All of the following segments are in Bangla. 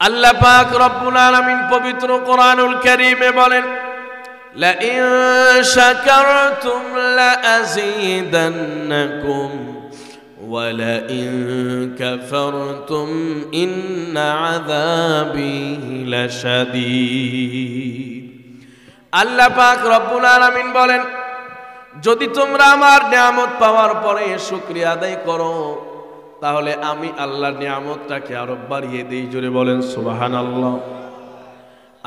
আল্লাহ পাক রব্বুল আলামিন পবিত্র কোরআনুল কারীমে বলেন, লা ইন শাকারতুম লা আযীদান্নাকুম ওয়া লা ইন কাফারতুম ইন্না আযাবি লাশাদীদ। আল্লাহ পাক রব্বুল আলামিন বলেন, যদি তোমরা আমার নিয়ামত পাওয়ার পরে শুকরিয়া আদায় করো তাহলে আমি আল্লাহর নিয়ামতটাকে আরো বাড়িয়ে দেই। জোরে বলেন সুবহানাল্লাহ।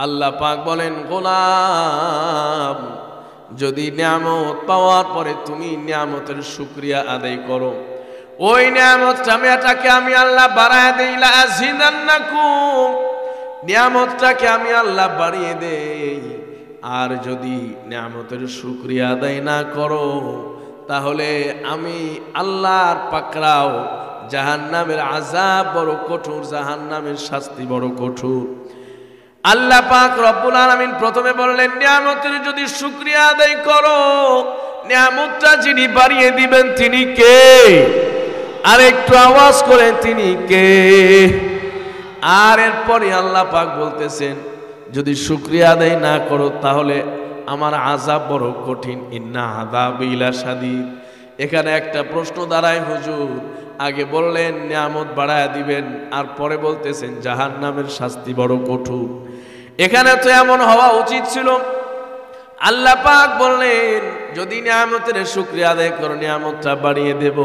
আল্লাহ পাক বলেন, গোলাম যদি নিয়ামত পাওয়ার পরে তুমি নিয়ামতের শুকরিয়া আদায় করো, ওই নিয়ামতটাকে আমি আল্লাহ বাড়ায় দেই। লা আযীদান্নাকুম, নিয়ামতটাকে আমি আল্লাহ বাড়িয়ে দেই। আর যদি নিয়ামতের শুকরিয়া আদায় না করো তাহলে আমি আল্লাহর পাকড়াও জাহান্নামের আযাব বড় কঠোর, জাহান্নামের শাস্তি বড় কঠোর। আল্লাহ পাক রব্বুল আলামিন প্রথমে বললেন, নিয়ামতের যদি শুকরিয়া আদায় করো, নিয়ামতটা যিনি বাড়িয়ে দিবেন তিনি কে? আর একটু আওয়াজ করে, তিনি কে? আর এরপরে আল্লাহ পাক বলতেছেন, যদি শুকরিয়া আদায় না করো তাহলে আমার আযাব বড় কঠিন, ইন্না আযাবি লাশাদীদ। এখানে একটা প্রশ্ন দাঁড়ায়, হুজুর আগে বললেন নিয়ামত বাড়ায় দিবেন আর পরে বলতেছেন জাহান্নামের শাস্তি বড় কঠোর। এখানে তো এমন হওয়া উচিত ছিল, আল্লাহ পাক বললেন যদি নিয়ামতের শুকরিয়া আদায় করো নিয়ামতটা বাড়িয়ে দেব,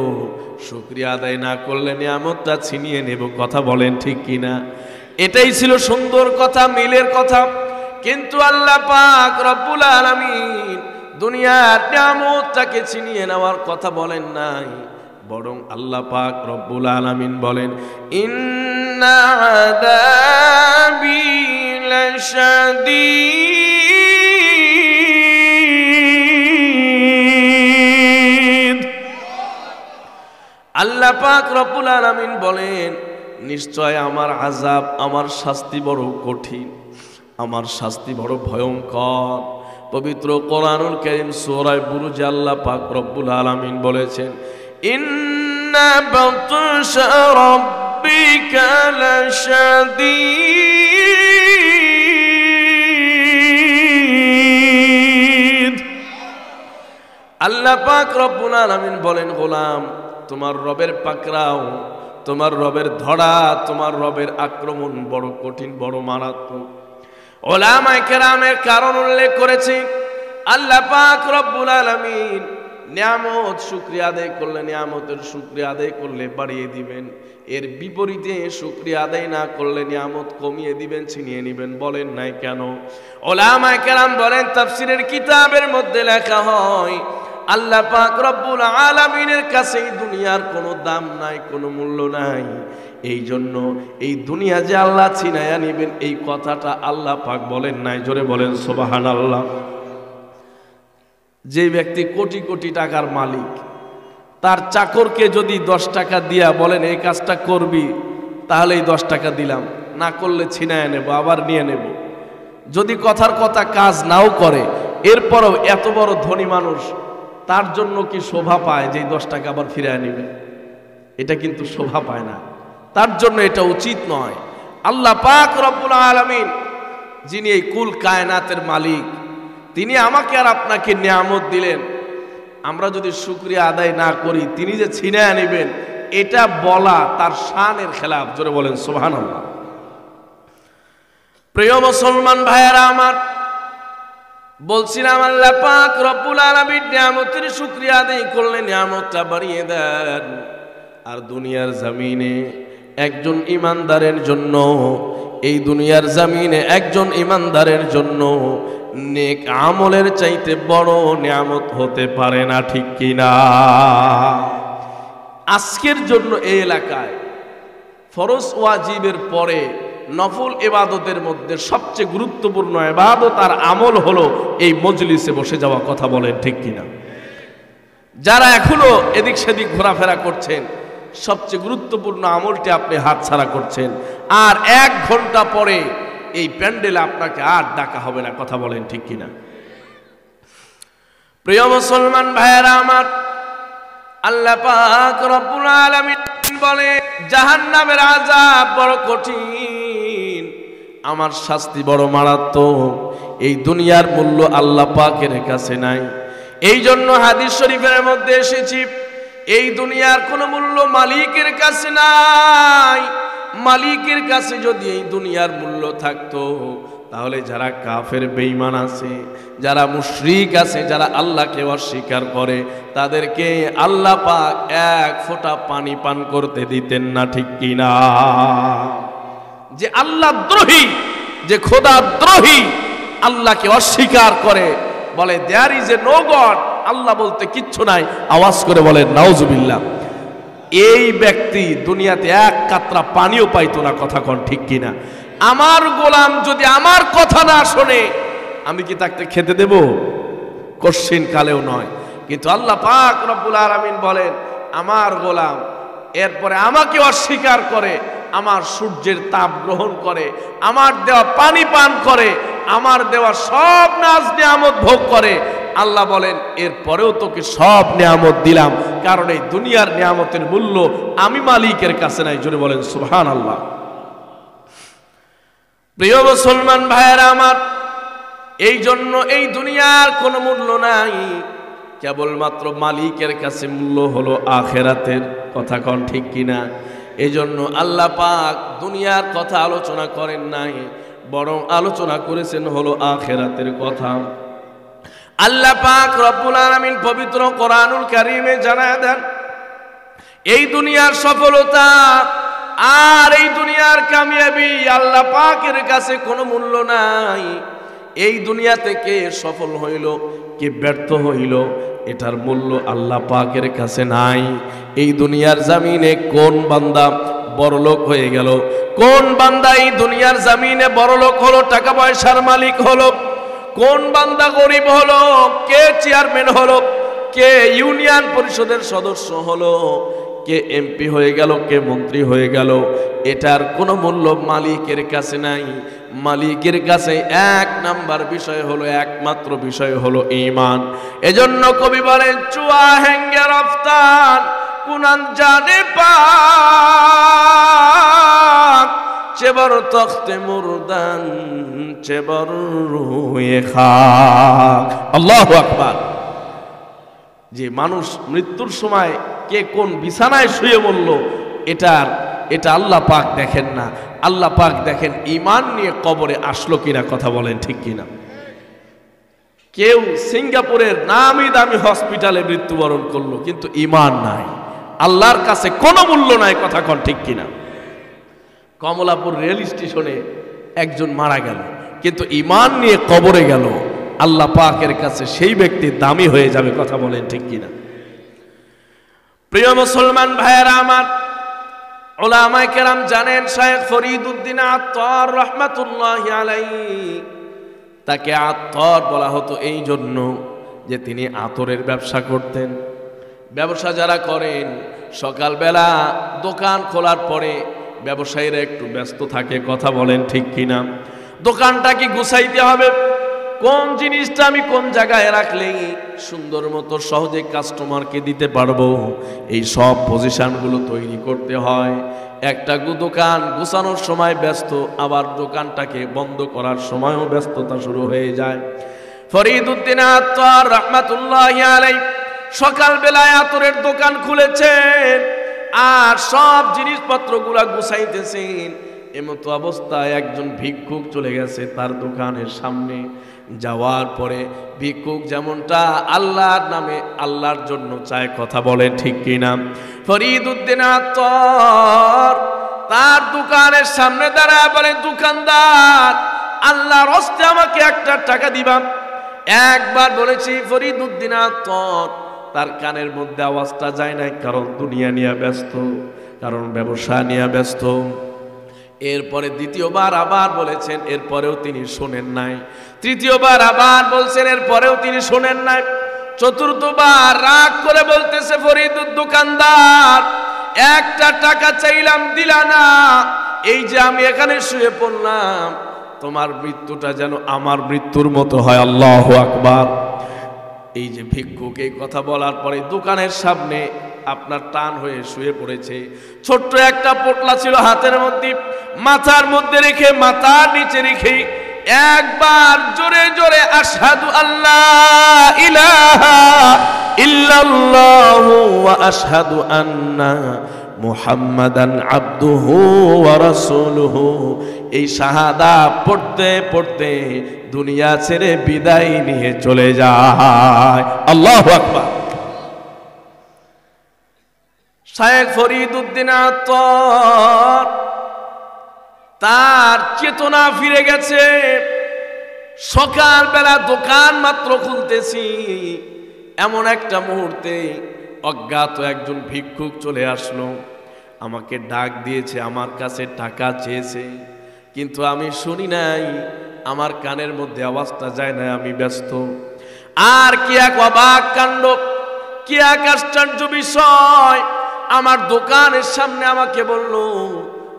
শুকরিয়া আদায় না করলে নিয়ামতটা ছিনিয়ে নেব। কথা বলেন ঠিক কিনা? এটাই ছিল সুন্দর কথা, মিলের কথা। কিন্তু আল্লাহ পাক রব্বুল আলামিন দুনিয়ার নিয়ামতটাকে ছিনিয়ে নেওয়ার কথা বলেন নাই, বরং আল্লাহ পাক রব্বুল আলামিন বলেন, ইন্না আযাবি লাশাদীদ। আল্লাহ পাক রব্বুল আলামিন বলেন, নিশ্চয় আমার আযাব, আমার শাস্তি বড় কঠিন, আমার শাস্তি বড় ভয়ঙ্কর। পবিত্র কোরআনুল কারীম সূরা বুরুজে আল্লাহ পাক রব্বুল আলামিন বলেছেন, ইন্না বাতশা রাব্বিকা লাশাদীদ। আল্লাহ পাক রব্বুল আলামিন বলেন, গোলাম তোমার রবের পাকড়াও, তোমার রবের ধরা, তোমার রবের আক্রমণ বড় কঠিন, বড় মারাত্মক। উলামায়ে কেরামের কারণ উল্লেখ করেছে, আল্লাহ পাক রব্বুল আলামিন নিয়ামত শুকরিয়া আদায় করলে, নিয়ামতের শুকরিয়া আদায় করলে বাড়িয়ে দিবেন, এর বিপরীতে শুকরিয়া আদায় না করলে নিয়ামত কমিয়ে দিবেন, ছিনিয়ে নেবেন। বলেন নাই কেন? উলামায়ে কেরাম বলেন, তাফসীরের কিতাবের মধ্যে লেখা হয়, আল্লাহ পাক রব্বুল আলামিনের কাছে এই দুনিয়ার কোনো দাম নাই, কোনো মূল্য নাই। এই জন্য এই দুনিয়া যে আল্লাহ ছিনায়া নিবেন এই কথাটা আল্লাহ পাক বলেন নাই। জোরে বলেন সুবহানাল্লাহ। যে ব্যক্তি কোটি কোটি টাকার মালিক, তার চাকরকে যদি 10 টাকা দিয়া বলেন এই কাজটা করবি, তাহলে এই 10 টাকা দিলাম, না করলে ছিনায়া নেব, আবার নিয়ে নেব। যদি কথার কথা কাজ নাও করে, এরপরও এত বড় ধনী মানুষ, তার জন্য কি শোভা পায় যে 10 টাকা আবার ফিরিয়ে নেবে? এটা কিন্তু শোভা পায় না, তার জন্য এটা উচিত নয়। আল্লাহ পাক রব্বুল আলামিন যিনি এই কুল কায়নাতের মালিক, তিনি আমাকে আর আপনাকে নিয়ামত দিলেন, আমরা যদি শুকরিয়া আদায় না করি তিনি যে ছিনায়া নেবেন, এটা বলা তার শানের খেলাফ। জোরে বলেন সুবহানাল্লাহ। প্রিয় মুসলমান ভাইয়েরা আমার, বলছিলাম আল্লাহ পাক রব্বুল আলামিন নিয়ামতের শুকরিয়া আদায় করলে নিয়ামতটা বাড়িয়ে দেন। আর দুনিয়ার জমিনে একজন ইমানদারের জন্য, এই দুনিয়ার জমিনে একজন ইমানদারের জন্য নেক আমলের চাইতে বড় নিয়ামত হতে পারে না, ঠিক কিনা? আজকের জন্য এই এলাকায় ফরজ ওয়াজিবের পরে নফল ইবাদতের মধ্যে সবচেয়ে গুরুত্বপূর্ণ ইবাদত আর আমল হলো এই মজলিসে বসে যাওয়া। কথা বলেন ঠিক কিনা? যারা এখনো এদিক সেদিক ঘোরাফেরা করছেন, সবচেয়ে গুরুত্বপূর্ণ আমলটি আপনি হাতছাড়া করছেন। আর 1 ঘন্টা পরে এই প্যান্ডেলে আপনাকে আর ডাকা হবে না। কথা বলেন ঠিক কিনা? প্রিয় মুসলমান ভাইয়েরা আমার, আল্লাহ পাক রব্বুল আলামিন বলে জাহান্নামের আযাব বড় কঠিন। আমার শাস্তি বড় মারাত্মক। এই দুনিয়ার মূল্য আল্লাহ পাকের কাছে নাই। এই জন্য হাদিস শরীফের মধ্যে এসেছি, এই দুনিয়ার কোনো মূল্য মালিকের কাছে নাই। মালিকের কাছে যদি এই দুনিয়ার মূল্য থাকতো, তাহলে যারা কাফের বেঈমান আছে, যারা মুশরিক আছে, যারা আল্লাহকে অস্বীকার করে, তাদেরকে আল্লাহ পাক এক ফোঁটা পানি পান করতে দিতেন না, ঠিক কিনা? যে আল্লাহ দ্রোহী, যে খোদা দ্রোহী, আল্লাহকে অস্বীকার করে, বলে there is a no God, Allah বলতে কিচ্ছু নাই, আওয়াজ করে বলে নাউজুবিল্লাহ, এই ব্যক্তি দুনিয়াতে এক কাতরা পানিও পাইতো না। কথা কোন ঠিক কিনা? আমার গোলাম যদি আমার কথা না শোনে, আমি কি তাকে খেতে দেব? কোশ্চিন কালেও নয়। কিন্তু আল্লাহ পাক রব্বুল আলামিন বলেন, আমার গোলাম এরপরে আমাকে অস্বীকার করে, আমার সূর্যের তাপ গ্রহণ করে, আমার দেওয়া পানি পান করে, আমার দেওয়া সব নাজ নিয়ামত ভোগ করে, আল্লাহ বলেন এরপরেও তোকে সব নিয়ামত দিলাম, কারণ এই দুনিয়ার নিয়ামতের মূল্য আমি মালিকের কাছে নাই। জোরে বলেন সুবহানাল্লাহ। প্রিয় মুসলমান ভাইয়েরা আমার, এই জন্য এই দুনিয়ার কোনো মূল্য নাই, কেবলমাত্র মালিকের কাছে মূল্য হলো আখেরাতের। কথা কোন ঠিক কিনা? এই জন্য আল্লাহ পাক দুনিয়ার কথা আলোচনা করেন নাই, বরং আলোচনা করেছেন হলো আখেরাতের কথা। আল্লাহ পাক রব্বুল আলামিন পবিত্র কোরআনুল কারীমে জানায় দেন, এই দুনিয়ার সফলতা আর এই দুনিয়ার কামিয়াবি আল্লাহ পাকের কাছে কোনো মূল্য নাই। এই দুনিয়া থেকে সফল হইল কি ব্যর্থ হইল, এটার মূল্য আল্লাহ পাকের কাছে নাই। এই দুনিয়ার জমিনে কোন বান্দা বড়লোক হয়ে গেল, কোন বান্দা এই দুনিয়ার জমিনে বড়লোক হলো, টাকা পয়সার মালিক হলো, কোন বান্দা গরিব হলো, কে চেয়ারম্যান হলো, কে ইউনিয়ন পরিষদের সদস্য হলো, কে এমপি হয়ে গেল, কে মন্ত্রী হয়ে গেল, এটার কোনো মূল্য মালিকের কাছে নাই। মালিকের কাছে এক নাম্বার বিষয় হলো, একমাত্র বিষয় হলো ঈমান। এজন্য কবি বলেন, চুয়া হেঙ্গে রফতান কুনান জানে পাক, চেবর তখতে মুরদান চেবর রুয়ে খাক। আল্লাহু আকবার। যে মানুষ মৃত্যুর সময় কে কোন বিছানায় শুয়ে মরল, এটা আল্লাহ পাক দেখেন না। আল্লাহ পাক দেখেন ঈমান নিয়ে কবরে আসলো কিনা। কথা বলেন ঠিক কিনা? কেউ সিঙ্গাপুরের নামি দামি হসপিটালে মৃত্যুবরণ করলো, কিন্তু ঈমান নাই, আল্লাহর কাছে কোনো মূল্য নাই। কথা কোন ঠিক কিনা? কমলাপুর রেল স্টেশনে একজন মারা গেল, কিন্তু ঈমান নিয়ে কবরে গেল, আল্লাহ পাকের কাছে সেই ব্যক্তি দামি হয়ে যাবে। কথা বলেন ঠিক কিনা? প্রিয় মুসলমান ভাইয়েরা আমার, উলামায়ে কেরাম জানেন, শায়েখ ফরিদউদ্দিন আত্তার রাহমাতুল্লাহি আলাইহি, তাকে আত্তার বলা হতো এই জন্য যে তিনি আতরের ব্যবসা করতেন। ব্যবসা যারা করেন, সকালবেলা দোকান খোলার পরে ব্যবসায়ীরা একটু ব্যস্ত থাকে। কথা বলেন ঠিক কিনা? দোকানটা কি গুছাইতে হবে, কোন জিনিসটা আমি কোন জায়গায় রাখলেই সুন্দর মতো সহজে কাস্টমারকে দিতে পারবো, এই সব পজিশনগুলো তৈরি করতে হয়। একটা দোকান গুছানোর সময় ব্যস্ত, আবার দোকানটাকে বন্ধ করার সময়ও ব্যস্ততা শুরু হয়ে যায়। ফরিদউদ্দিন আত্তার রাহমাতুল্লাহি আলাইহি সকালবেলায় আতরের দোকান খুলেছেন আর সব জিনিসপত্রগুলা গুছাইতেছেন। এমতো অবস্থায় একজন ভিক্ষুক চলে গেছে তার দোকানের সামনে। যাওয়ার পরে ভিক্ষুক যেমনটা আল্লাহর নামে আল্লাহর জন্য চায়, কথা বলেন ঠিক কিনা? ফরিদউদ্দিন আত্তার তার দোকানের সামনে দাঁড়ায় বলে, দোকানদার, আল্লাহর হস্তে আমাকে একটা টাকা দিবা। একবার বলেছি ফরিদউদ্দিন আত্তার, তার কানের মধ্যে আওয়াজটা যায় নাই, কারণ দুনিয়া নিয়ে ব্যস্ত, কারণ ব্যবসা নিয়ে ব্যস্ত। এরপরে দ্বিতীয়বার আবার বলেছেন, এরপরেও তিনি শোনেন নাই। তৃতীয়বার আবার বলছেন, এরপরেও তিনি শোনেন নাই। চতুর্থবার রাগ করে বলতেছে, ফরিদুদ্দিন দোকানদার, একটা টাকা চাইলাম দিলা না, এই যে আমি এখানে শুয়ে পড়লাম, তোমার মৃত্যুটা যেন আমার মৃত্যুর মতো হয়। আল্লাহু আকবার। এই যে ভিক্ষুক এই কথা বলার পরে দোকানের সামনে আপনার টান হয়ে শুয়ে পড়েছে। ছোট্ট একটা পোটলা ছিল হাতের মধ্যে, মাথার মধ্যে রেখে, মাথার নিচে রেখে একবার জোরে জোরে আশহাদু আল্লাহ ইলাহা ইল্লাল্লাহু ওয়া আশহাদু আন্না মুহাম্মাদান আবদুহু ওয়া রাসূলুহু, এই শাহাদা পড়তে পড়তে দুনিয়া ছেড়ে বিদায় নিয়ে চলে যায়। আল্লাহু আকবার। শায়েখ ফরিদ উদ্দিন আত্তর, তার চেতনা ফিরে গেছে। সকালবেলা দোকান মাত্র খুলতেছি, এমন একটা মুহূর্তে অজ্ঞাত একজন ভিক্ষুক চলে আসলো, আমাকে ডাক দিয়েছে, আমার কাছে টাকা চেয়েছে, কিন্তু আমি শুনি নাই, আমার কানের মধ্যে আওয়াজটা যায় না, আমি ব্যস্ত। আর কি এক অবাক কাণ্ড, কি এক আশ্চর্য বিষয়, আমার দোকানের সামনে আমাকে বলল,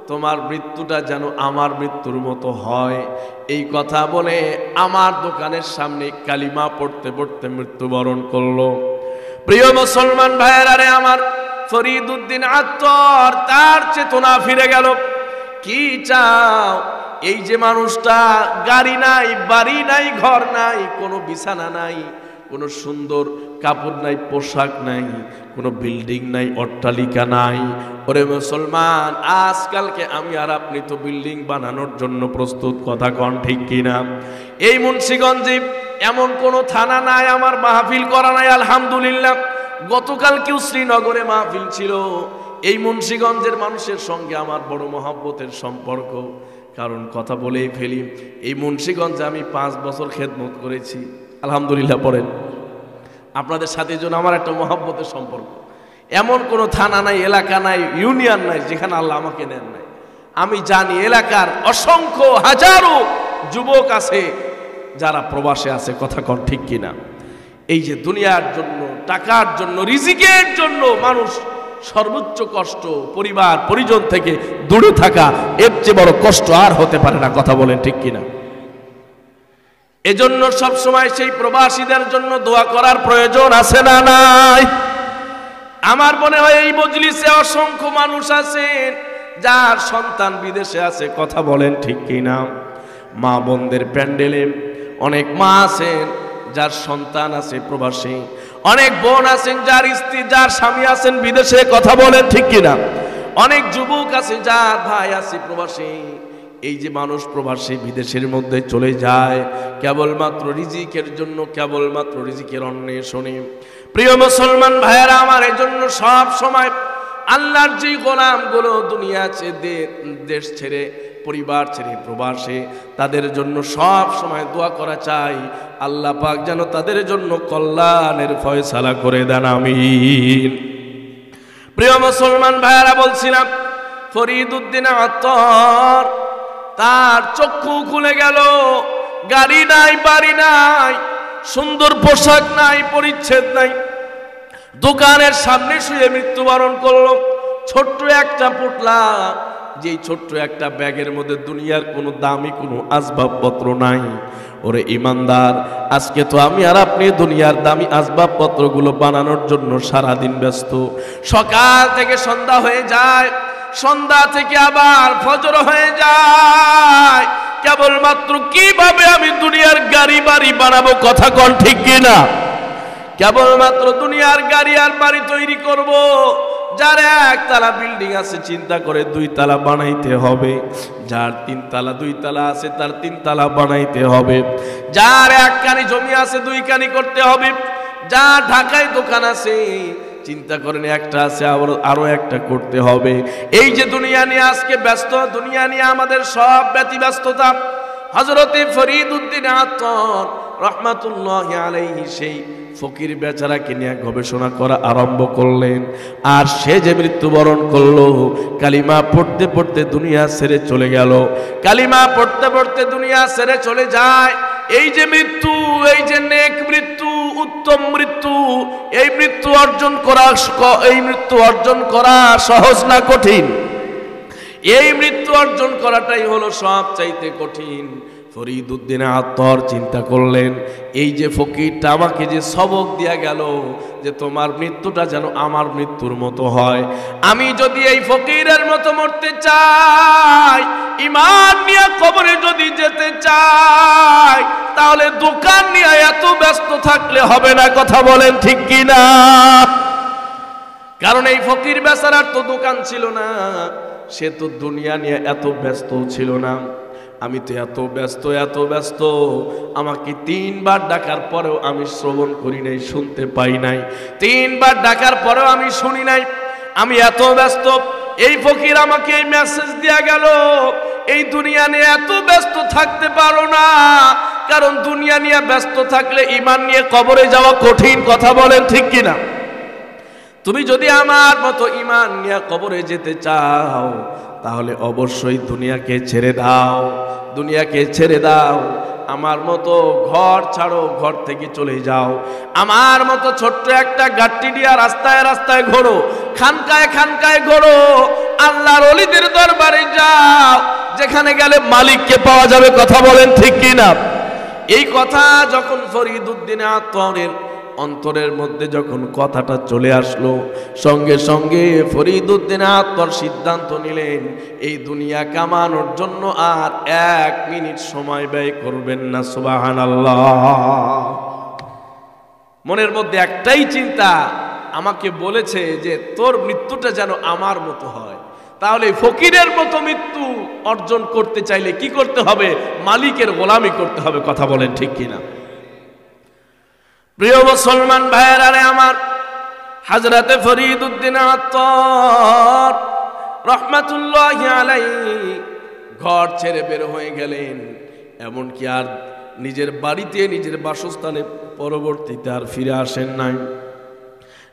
তোমার মৃত্যুটা যেন আমার মৃত্যুর মতো হয়। এই কথা বলে আমার দোকানের সামনে কালিমা পড়তে পড়তে মৃত্যুবরণ করলো। প্রিয় মুসলমান ভাইয়েরা রে আমার, ফরিদ উদ্দিন আত্তর, তার চেতনা ফিরে গেল। কি চাও? এই যে মানুষটা গাড়ি নাই, বাড়ি নাই, ঘর নাই, কোনো বিছানা নাই, কোনো সুন্দর কাপড় নাই, পোশাক নাই, কোনো বিল্ডিং নাই, অট্টালিকা নাই। ওরে মুসলমান, আজকালকে আমি আর আপনি তো বিল্ডিং বানানোর জন্য প্রস্তুত, কথা কন ঠিক কিনা? এই মুন্সিগঞ্জে এমন কোনো থানা নাই আমার মাহফিল করা নাই, আলহামদুলিল্লাহ। গতকাল কেউ শ্রীনগরে মাহফিল ছিল। এই মুন্সিগঞ্জের মানুষের সঙ্গে আমার বড় মহব্বতের সম্পর্ক, কারণ কথা বলেই ফেলি, এই মুন্সিগঞ্জে আমি 5 বছর খেদমত করেছি, আলহামদুলিল্লাহ। পড়েন, আপনাদের সাথে জন্য আমার একটা মহব্বতের সম্পর্ক। এমন কোনো থানা নাই, এলাকা নাই, ইউনিয়ন নাই যেখানে আল্লাহ আমাকে নেন নাই। আমি জানি এলাকার অসংখ্য হাজারো যুবক আছে যারা প্রবাসে আছে, কথা কন ঠিক কিনা? এই যে দুনিয়ার জন্য, টাকার জন্য, রিজিকের জন্য মানুষ সর্বোচ্চ কষ্ট, পরিবার পরিজন থেকে দূরে থাকা, এর চেয়ে বড় কষ্ট আর হতে পারে না, কথা বলেন ঠিক কিনা? এজন্য সবসময় সেই প্রবাসীদের জন্য দোয়া করার প্রয়োজন আছে না নাই? আমার মনে হয় এই মজলিসে অসংখ্য মানুষ আছেন যার সন্তান বিদেশে আছে, কথা বলেন ঠিক কিনা? মা বোনদের প্যান্ডেলে অনেক মা আছেন যার সন্তান আছে প্রবাসী, অনেক বোন আছেন যার স্ত্রী, যার স্বামী আছেন বিদেশে, কথা বলেন ঠিক কিনা? অনেক যুবক আছে যার ভাই আছে প্রবাসী। এই যে মানুষ প্রবাসী বিদেশের মধ্যে চলে যায় কেবলমাত্র রিজিকের জন্য, কেবলমাত্র রিজিকের অন্বেষণে। প্রিয় মুসলমান ভাইয়েরা আমার, এই জন্য সব সময় আল্লাহর যে গোলামগুলো দুনিয়া ছেড়ে, দেশ ছেড়ে, পরিবার ছেড়ে প্রবাসে, তাদের জন্য সব সময় দোয়া করা চাই, আল্লাহ পাক যেন তাদের জন্য কল্যাণের ফয়সালা করে দেন, আমিন। প্রিয় মুসলমান ভাইয়েরা, বলছিলাম ফরিদ উদ্দিন আত্তর, তার চক্ষু খুলে গেল। গাড়ি নাই, বাড়ি নাই, সুন্দর পোশাক নাই, পরিচ্ছদ নাই, দোকানের সামনে শুয়ে মৃত্যুবরণ করলো। ছোট্ট একটা পুটলা, যেই ছোট্ট একটা ব্যাগের মধ্যে দুনিয়ার কোনো দামি কোনো আসবাবপত্র নাই। ওরে ইমানদার, আজকে তো আমি আর আপনি দুনিয়ার দামি আসবাবপত্রগুলো বানানোর জন্য সারাদিন ব্যস্ত। সকাল থেকে সন্ধ্যা হয়ে যায়, সন্ধ্যা থেকে আবার ফজর হয়ে যায়, কেবলমাত্র কিভাবে আমি দুনিয়ার গাড়ি বাড়ি বানাবো, কথা কন ঠিক কিনা? কেবলমাত্র দুনিয়ার গাড়ি আর বাড়ি তৈরি করব। যার 1 তলা বিল্ডিং আছে চিন্তা করে 2 তলা বানাইতে হবে, যার 3 তলা 2 তলা আছে তার 3 তলা বানাইতে হবে, যার 1 কানি জমি আছে 2 কানি করতে হবে, যার ঢাকায় দোকান আছে চিন্তা করেন একটা আছে আরো একটা করতে হবে। এই যে দুনিয়া নিয়ে আজকে ব্যস্ত, দুনিয়া নিয়ে আমাদের সব ব্যতিব্যস্ততা। হযরত ফরিদ উদ্দিন আত্তর রহমাতুল্লাহি আলাইহি সেই ফকির বেচারাকে নিয়ে গবেষণা করা আরম্ভ করলেন। আর সে যে মৃত্যুবরণ করলো, কালিমা পড়তে পড়তে দুনিয়া ছেড়ে চলে গেল, কালিমা পড়তে পড়তে দুনিয়া ছেড়ে চলে যায়। এই যে মৃত্যু, এই যে নেক মৃত্যু, উত্তম মৃত্যু, এই মৃত্যু অর্জন করা সহজ না কঠিন? এই মৃত্যু অর্জন করাটাই হলো সবচাইতে কঠিন। ফরিদউদ্দিন আত্তর চিন্তা করলেন, এই যে ফকিরটা আমাকে যে সবক দিয়া গেল যে তোমার মৃত্যুটা যেন আমার মৃত্যুর মতো হয়, আমি যদি এই ফকিরের মতো মরতে চাই, ঈমান নিয়ে কবরে যদি যেতে চাই, তাহলে দোকান নিয়ে এত ব্যস্ত থাকলে হবে না। কথা বলেন ঠিক কি না? কারণ এই ফকির বেচারার তো দোকান ছিল না, সে তো দুনিয়া নিয়ে এত ব্যস্ত ছিল না। আমি তো এত ব্যস্ত, আমাকে 3 বার ডাকার পরেও আমি শ্রবণ করি নাই, শুনতে পাই নাই। 3 বার ডাকার পরেও আমি শুনি নাই। আমি এত ব্যস্ত। এই ফকির আমাকে এই মেসেজ দিয়া গেল, এই দুনিয়া নিয়ে এত ব্যস্ত থাকতে পারো না, কারণ দুনিয়া নিয়ে ব্যস্ত থাকলে ঈমান নিয়ে কবরে যাওয়া কঠিন। কথা বলেন ঠিক কিনা? তুমি যদি আমার মতো ঈমান নিয়ে কবরে যেতে চাও, তাহলে অবশ্যই দুনিয়াকে ছেড়ে দাও, দুনিয়াকে ছেড়ে দাও। আমার মতো ঘর ছাড়ো, ঘর থেকে চলে যাও। আমার মতো ছোট্ট একটা গাড়ি দিয়া রাস্তায় রাস্তায় ঘোরো, খানকায় খানকায় ঘোরো, আল্লাহর ওলিদের দরবারে যাও, যেখানে গেলে মালিককে পাওয়া যাবে। কথা বলেন ঠিক কিনা? এই কথা যখন ফরিদউদ্দিন আত্তরের অন্তরের মধ্যে যখন কথাটা চলে আসলো, সঙ্গে সঙ্গে ফরিদউদ্দিন আত্তর সিদ্ধান্ত নিলেন, এই দুনিয়া কামানোর জন্য আর 1 মিনিট সময় ব্যয় করবেন না। সুবহানাল্লাহ। মনের মধ্যে একটাই চিন্তা, আমাকে বলেছে যে তোর মৃত্যুটা যেন আমার মতো হয়। তাহলে ফকিরের মতো মৃত্যু অর্জন করতে চাইলে কি করতে হবে? মালিকের গোলামি করতে হবে। কথা বলেন ঠিক কিনা? প্রিয় মুসলমান ভাইয়েরা রে আমার, হযরতে ফরিদউদ্দিন আত্তর রাহমাতুল্লাহি আলাইহি ঘর ছেড়ে বের হয়ে গেলেন। এমনকি আর নিজের বাড়িতে, নিজের বাসস্থানে পরবর্তীতে আর ফিরে আসেন নাই।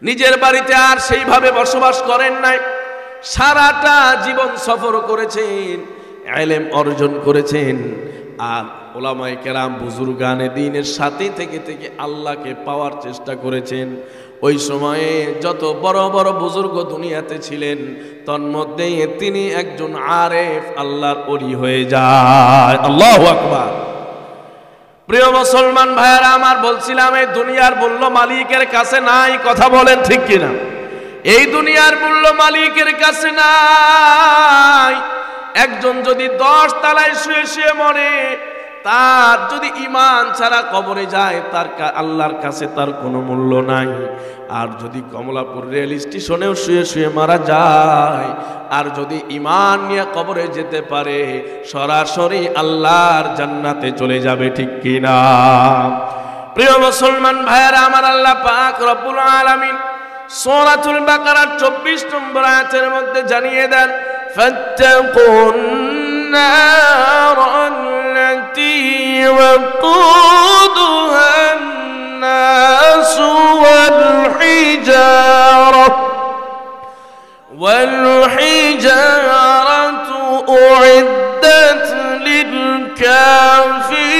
নিজের বাড়িতে আর সেইভাবে বসবাস করেন নাই। সারাটা জীবন সফর করেছেন, ইলম অর্জন করেছেন, আর ওলামায়ে কেরাম বুজুর্গানে দ্বীনের সাথে থেকে থেকে আল্লাহকে পাওয়ার চেষ্টা করেছেন। ওই সময়ে যত বড় বড় বুজুর্গ দুনিয়াতে ছিলেন, তন্মধ্যে তিনি একজন আরেফ, আল্লাহর ওলি হয়ে যায়। আল্লাহু আকবার। প্রিয় মুসলমান ভাইয়েরা আমার, বলছিলাম এই দুনিয়ার মূল্য মালিকের কাছে নাই। কথা বলেন ঠিক কিনা? এই দুনিয়ার মূল্য মালিকের কাছে নাই। একজন যদি 10 তলায় শুয়ে শুয়ে মরে, তার যদি ঈমান ছাড়া কবরে যায়, তার আল্লাহর কাছে তার কোনো মূল্য নাই। আর যদি কমলাপুর রেল স্টেশনেও শুয়ে শুয়ে মারা যায়, আর যদি ঈমান নিয়ে কবরে যেতে পারে, সরাসরি আল্লাহর জান্নাতে চলে যাবে। ঠিক কিনা? প্রিয় মুসলমান ভাইয়েরা আমার, আল্লাহ পাক রব্বুল আলামিন সূরাতুল বাকারার 24 নম্বর আয়াতের মধ্যে জানিয়ে দেন, ফাত্তাকুন নারাল্লাতী ওয়াকুদুহান নাস ওয়াল হিজারাতু উইদ্দাত লিল কাফিরিন।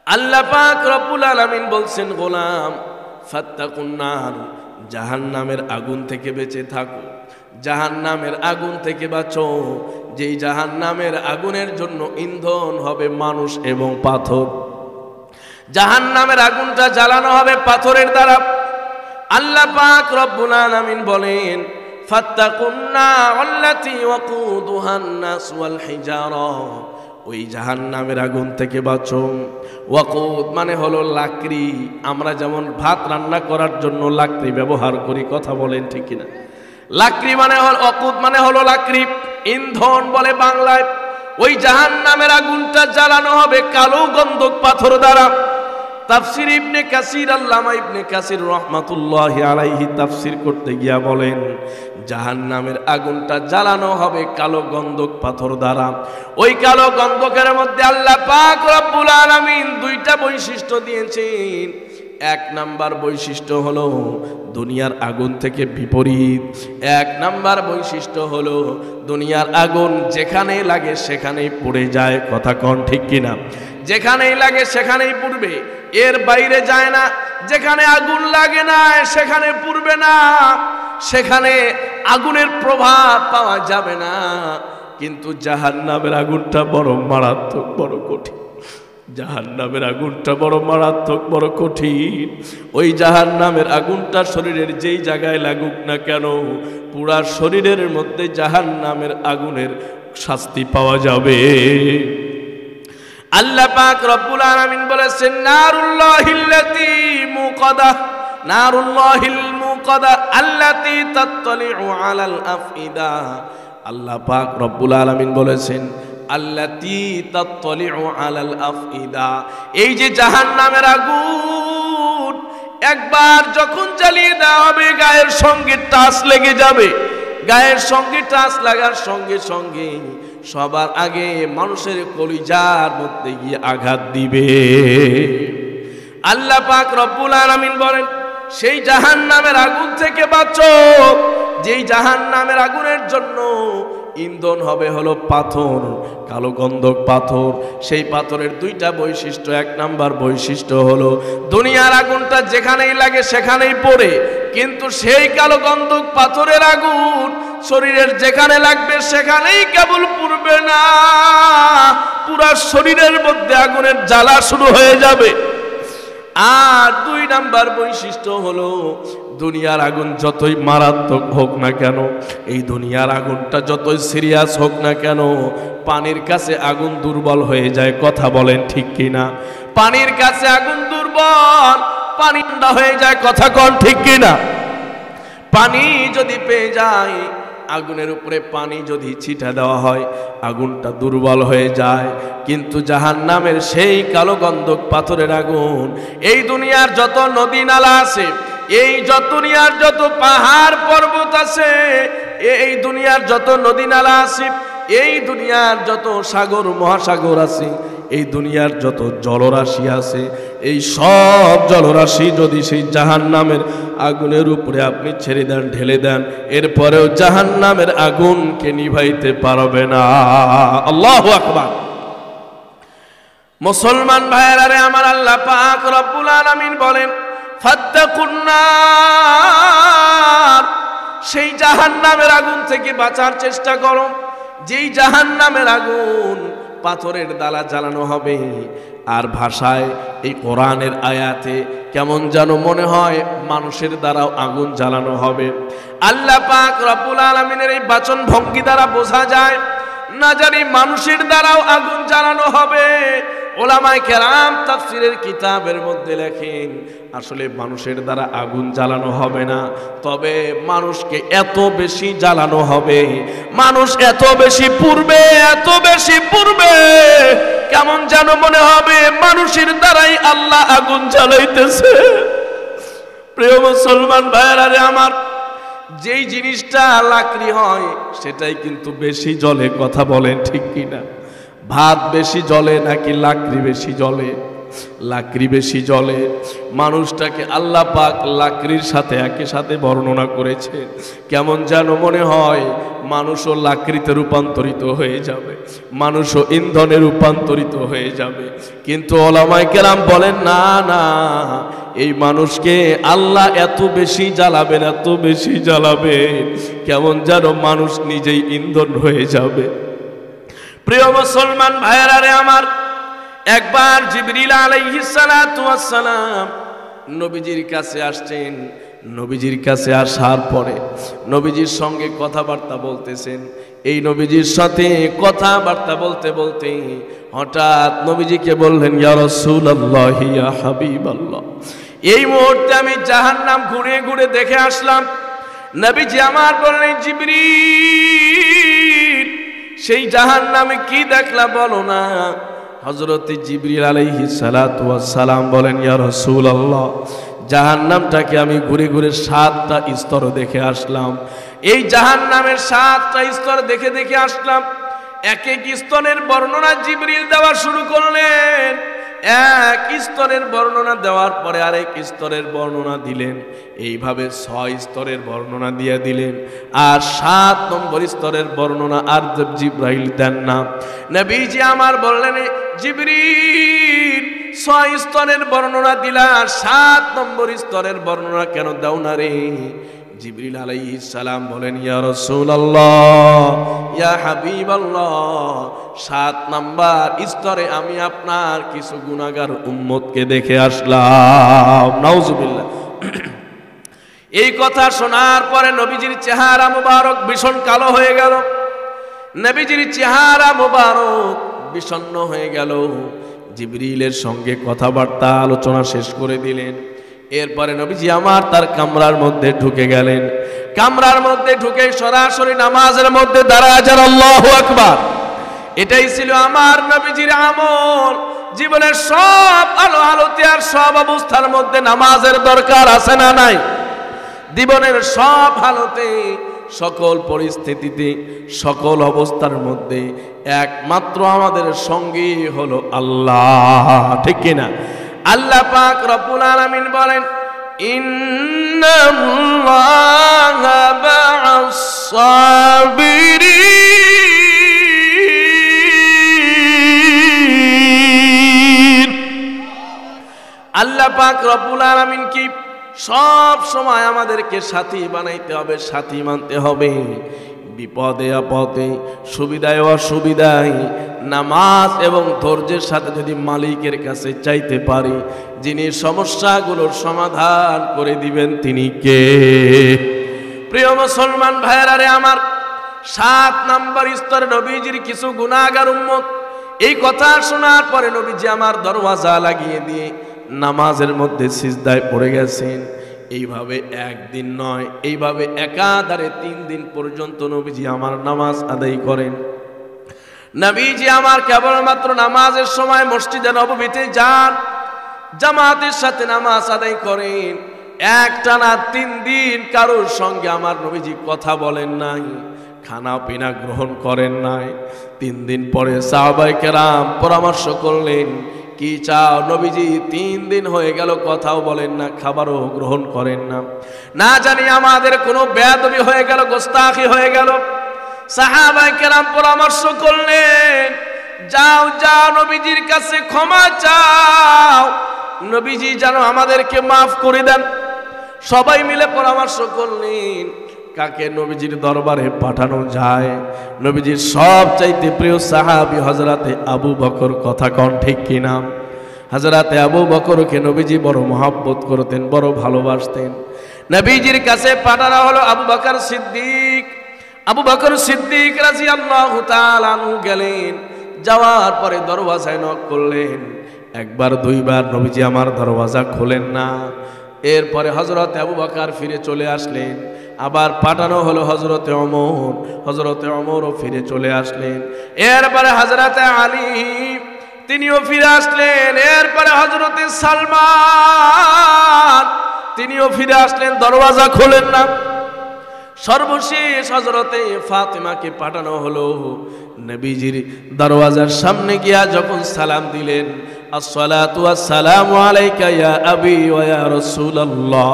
আল্লাহ পাক রব্বুল আলামিন বলছেন, গোলাম ফাত্তাকুন নার, জাহান্নামের আগুন থেকে বেঁচে থাকো, জাহান্নামের আগুন থেকে বাঁচো। যেই জাহান্নামের আগুনের জন্য ইন্ধন হবে মানুষ এবং পাথর। জাহান্নামের আগুনটা জ্বালানো হবে পাথরের দ্বারা। আল্লাহ পাক রব্বুল আলামিন বলেন, ফাত্তাকুন নারাল্লাতী ওয়াকুদুহান নাস ওয়াল হিজারা, ওই জাহান্নামের আগুন থেকে বাঁচো। ওয়াকুদ মানে হলো লাকড়ি। আমরা যেমন ভাত রান্না করার জন্য লাকড়ি ব্যবহার করি। কথা বলেন ঠিক কিনা? লাকড়ি মানে হলো, ওয়াকুদ মানে হলো লাকড়ি, ইন্ধন বলে বাংলায়। ওই জাহান্নামের আগুনটা জ্বালানো হবে কালো গন্ধক পাথর দ্বারা। তাফসীর ইবনে কাসির, আল্লামা ইবনে কাসির রাহমাতুল্লাহি আলাইহি তাফসীর করতে গিয়া বলেন, জাহান্নামের আগুনটা জ্বালানো হবে কালো গন্ধক পাথর দ্বারা। ওই কালো গন্ধকের মধ্যে আল্লাহ পাক রব্বুল আলামিন 2টা বৈশিষ্ট্য দিয়েছেন। 1 নাম্বার বৈশিষ্ট্য হলো দুনিয়ার আগুন থেকে বিপরীত। 1 নাম্বার বৈশিষ্ট্য হলো দুনিয়ার আগুন যেখানেই লাগে সেখানেই পুড়ে যায়। কথা কোন ঠিক কিনা? যেখানেই লাগে সেখানেই পুড়বে, এর বাইরে যায় না। যেখানে আগুন লাগে না সেখানে পুড়বে না। সেখানে আগুনের প্রভাব পাওয়া যাবে না, কিন্তু জাহান্নামের আগুনটা বড় মারাত্মক, বড় কঠিন। জাহান্নামের আগুনটা বড় মারাত্মক, বড় কঠিন। ওই জাহান্নামের আগুনটা শরীরের যেই জায়গায় লাগুক না কেন, পুরা শরীরের মধ্যে জাহান্নামের আগুনের শাস্তি পাওয়া যাবে। আল্লাহ পাক রব্বুল আলামিন বলেছেন, নারুল্লাহিল্লাতী মুকাদা, নারুল্লাহিল মুকাদা আল্লাতী তাত্তালিউ আলাল আফইদা। আল্লাহ পাক রব্বুল আলামিন বলেছেন, আল্লাতী তাত্তালিউ আলাল আফইদা। এই যে জাহান্নামের আগুন একবার যখন জ্বালিয়ে দেওয়া হবে, গায়ের সঙ্গে টাচ লেগে যাবে। গায়ের সঙ্গে টাচ লাগার সঙ্গে সঙ্গে সবার আগে মানুষের কলিজার মধ্যে গিয়ে আঘাত দিবে। আল্লাহ পাক রব্বুল আলামিন বলেন, সেই জাহান্নামের আগুন থেকে বাঁচো, যেই জাহান্নামের আগুনের জন্য ইন্ধন হবে হলো পাথর, কালো গন্ধক পাথর। সেই পাথরের দুইটা বৈশিষ্ট্য। এক নাম্বার বৈশিষ্ট্য হলো দুনিয়ার আগুনটা যেখানেই লাগে সেখানেই পড়ে, কিন্তু সেই কালো গন্ধক পাথরের আগুন শরীরের যেখানে লাগবে সেখানেই কেবল পুড়বে না, পুরা শরীরের মধ্যে আগুনের জ্বালা শুরু হয়ে যাবে। আর দুই নাম্বার বৈশিষ্ট্য হলো দুনিয়ার আগুন যতই মারাত্মক হোক না কেন, এই দুনিয়ার আগুনটা যতই সিরিয়াস হোক না কেন, পানির কাছে আগুন দুর্বল হয়ে যায়। কথা বলেন ঠিক কিনা? পানির কাছে আগুন দুর্বল, পানি ঠান্ডা হয়ে যায়। কথা কন ঠিক কিনা? পানি যদি পেয়ে যায়, আগুনের উপরে পানি যদি ছিটা দেওয়া হয়, আগুনটা দুর্বল হয়ে যায়। কিন্তু জাহান্নামের সেই কালো গন্ধক পাথরের আগুন, এই দুনিয়ার যত নদী নালা আছে, এই দুনিয়ার যত পাহাড় পর্বত আছে, এই দুনিয়ার যত নদী নালা আছে, এই দুনিয়ার যত সাগর মহাসাগর আছে, এই দুনিয়ার যত জলরাশি আছে, এই সব জলরাশি যদি সেই জাহান্নামের আগুনের উপরে আপনি ছেড়ে দেন, ঢেলে দেন, এরপরেও জাহান্নামের আগুনকে নিভাইতে পারবে না। আল্লাহু আকবার। মুসলমান ভাইয়েরা রে আমার, আল্লাহ পাক রব্বুল আলামিন বলেন, ফাত্তাকুন নার, সেই জাহান্নামের আগুন থেকে বাঁচার চেষ্টা করো। যেই জাহান্নামের আগুন পাথরের দ্বারা জ্বালানো হবে। আর ভাষায় এই কোরআনের আয়াতে কেমন যেন মনে হয় মানুষের দ্বারাও আগুন জ্বালানো হবে। আল্লাহ পাক রব্বুল আলামিনের এই বাচন ভঙ্গি দ্বারা বোঝা যায় না জানি মানুষের দ্বারাও আগুন জ্বালানো হবে। ওলামায়ে কেরাম তাফসীরের কিতাবের মধ্যে লেখেন, আসলে মানুষের দ্বারা আগুন জ্বালানো হবে না, তবে মানুষকে এত বেশি জ্বালানো হবে, মানুষ এত বেশি পুড়বে, এত বেশি পুড়বে, কেমন যেন মনে হবে মানুষের দ্বারাই আল্লাহ আগুন জ্বালাইতেছে। প্রিয় মুসলমান ভাইয়েরা রে আমার, যেই জিনিসটা লাকড়ি হয় সেটাই কিন্তু বেশি জ্বলে। কথা বলেন ঠিক কিনা? ভাত বেশি জ্বলে নাকি লাকড়ি বেশি জ্বলে? লাকড়ি বেশি জ্বলে। মানুষটাকে আল্লাহ পাক লাকড়ির সাথে একই সাথে বর্ণনা করেছে, কেমন যেন মনে হয় মানুষও লাকড়িতে রূপান্তরিত হয়ে যাবে, মানুষও ইন্ধনে রূপান্তরিত হয়ে যাবে। কিন্তু ওলামায়ে কেরাম বলেন, না না, এই মানুষকে আল্লাহ এত বেশি জ্বালাবেন, এত বেশি জ্বালাবেন, কেমন যেন মানুষ নিজেই ইন্ধন হয়ে যাবে। প্রিয় মুসলমান ভাইয়েরা রে আমার, একবার জিবরিল আলাইহিস সালাতু ওয়াস সালাম নবীজির কাছে আসছেন। নবীজির কাছে আসার পরে নবীজির সঙ্গে কথাবার্তা বলতেছেন। এই নবীজির সাথে কথাবার্তা বলতে বলতে হঠাৎ নবীজিকে বললেন, ইয়া রাসূলুল্লাহ, ইয়া হাবিবাল্লাহ, এই মুহূর্তে আমি জাহান্নাম ঘুরে ঘুরে দেখে আসলাম। নবীজি আমার বললেন, জিবরিল, সেই জাহান্নামে কি দেখলা বলো না। হযরত জিবরিল আলাইহিস সালাতু ওয়াস সালাম বলেন, ইয়া রাসূলুল্লাহ, জাহান্নামটাকে আমি ঘুরে ঘুরে 7টা স্তর দেখে আসলাম। এই জাহান্নামের 7টা স্তর দেখে দেখে আসলাম। এক এক স্তরের বর্ণনা জিবরিল দেওয়া শুরু করলেন। এক স্তরের বর্ণনা দেওয়ার পরে আরেক স্তরের বর্ণনা দিলেন। এইভাবে 6 স্তরের বর্ণনা দিয়ে দিলেন। আর 7 নম্বর স্তরের বর্ণনা আর জিবরাইল দেন না। নবীজি আমার বললেন, জিবরিল, 6 স্তরের বর্ণনা দিলা, 7 নম্বর স্তরের বর্ণনা কেন দাও না রে? জিবরিল আলাইহিস সালাম বলেন, ইয়া রাসূলুল্লাহ, ইয়া হাবিবাল্লাহ, 7 নাম্বার স্তরে আমি আপনার কিছু গুনাহগার উম্মতকে দেখে আসলাম। নাউজুবিল্লাহ। এই কথা শোনার পরে নবীজির চেহারা মুবারক ভীষণ কালো হয়ে গেল। নবীজির চেহারা মুবারক বিষণ্ণ হয়ে গেল। জিবরিলের সঙ্গে কথাবার্তা আলোচনা শেষ করে দিলেন। এরপরে নবীজি আমার তার কামরার মধ্যে ঢুকে গেলেন। কামরার মধ্যে ঢুকে সরাসরি নামাজের মধ্যে দাঁড়ায় যান আল্লাহু আকবার। এটাই ছিল আমার নবীজির আমল। জীবনের সব আলো আলোতে আর সব অবস্থার মধ্যে নামাজের দরকার আছে না নাই? জীবনের সব হালতে, সকল পরিস্থিতিতে, সকল অবস্থার মধ্যে একমাত্র আমাদের সঙ্গী হলো আল্লাহ, ঠিক কিনা? আল্লাহ পাক রব্বুল আলামিন বলেন, ইন্নাল্লাহা মা'আস সাবিরিন। আল্লাহ পাক রব্বুল আলামিন কি সব সময় আমাদেরকে সাথী বানাইতে হবে, সাথী মানতে হবে। বিপদে আপদে, সুবিধায় অসুবিধায় নামাজ এবং ধৈর্যের সাথে যদি মালিকের কাছে চাইতে পারি, যিনি সমস্যাগুলোর সমাধান করে দিবেন তিনি কে? প্রিয় মুসলমান ভাইয়েরা রে আমার, 7 নাম্বার স্তরে নবীজির কিছু গুনাহগার উম্মত। এই কথা শোনার পরে নবীজি আমার দরওয়াজা লাগিয়ে দিয়ে নামাজের মধ্যে সিজদায় পড়ে গেছেন। এইভাবে একদিন নয়, এইভাবে একাধারে 3 দিন পর্যন্ত নবীজি আমার নামাজ আদায় করেন। নবীজি আমার কেবলমাত্র নামাজের সময় মসজিদে নববীতে যান, জামাতের সাথে নামাজ আদায় করেন। একটানা 3 দিন কারোর সঙ্গে আমার নবীজি কথা বলেন নাই, খানা পিনা গ্রহণ করেন নাই। 3 দিন পরে সাহাবায়ে কেরাম পরামর্শ করলেন, কি চাও? নবীজি 3 দিন হয়ে গেল কথাও বলেন না, খাবারও গ্রহণ করেন না। না জানি আমাদের কোনো বেয়াদবি হয়ে গেল, গোস্তাখি হয়ে গেল। সাহাবায়ে কেরাম পরামর্শ করলেন, যাও যাও নবীজির কাছে ক্ষমা চাও, নবীজি যেন আমাদেরকে মাফ করে দেন। সবাই মিলে পরামর্শ করলেন কাকে নবীজির দরবারে পাঠানো যায়। নবীজির সবচাইতে প্রিয় সাহাবী হযরতে আবু বকর, কথা কন ঠিক কিনা? হযরতে আবু বকরকে নবীজি বড় মহব্বত করতেন, বড় ভালোবাসতেন। নবীজির কাছে পাঠানো হলো আবু বকর সিদ্দিক। আবু বকর সিদ্দিক রাদিয়াল্লাহু তাআলা আনহু গেলেন। যাওয়ার পরে দরওয়াজায় নক করলেন। একবার দুইবার নবীজি আমার দরওয়াজা খোলেন না। এরপরে হযরতে আবু বকর ফিরে চলে আসলেন। আবার পাঠানো হলো হযরতে ওমর। হযরতে ওমরও ফিরে চলে আসলেন। এরপরে হযরতে আলী, তিনিও ফিরে আসলেন। এরপরে হযরতে সালমান, তিনিও ফিরে আসলেন, দরওয়াজা খোলেন না। সর্বশেষ হযরতে ফাতেমাকে পাঠানো হলো। নবীজির দরওয়াজার সামনে গিয়া যখন সালাম দিলেন, আসসালাতু ওয়াসসালামু আলাইকা ইয়া আবি ওয়া ইয়া রাসূলুল্লাহ,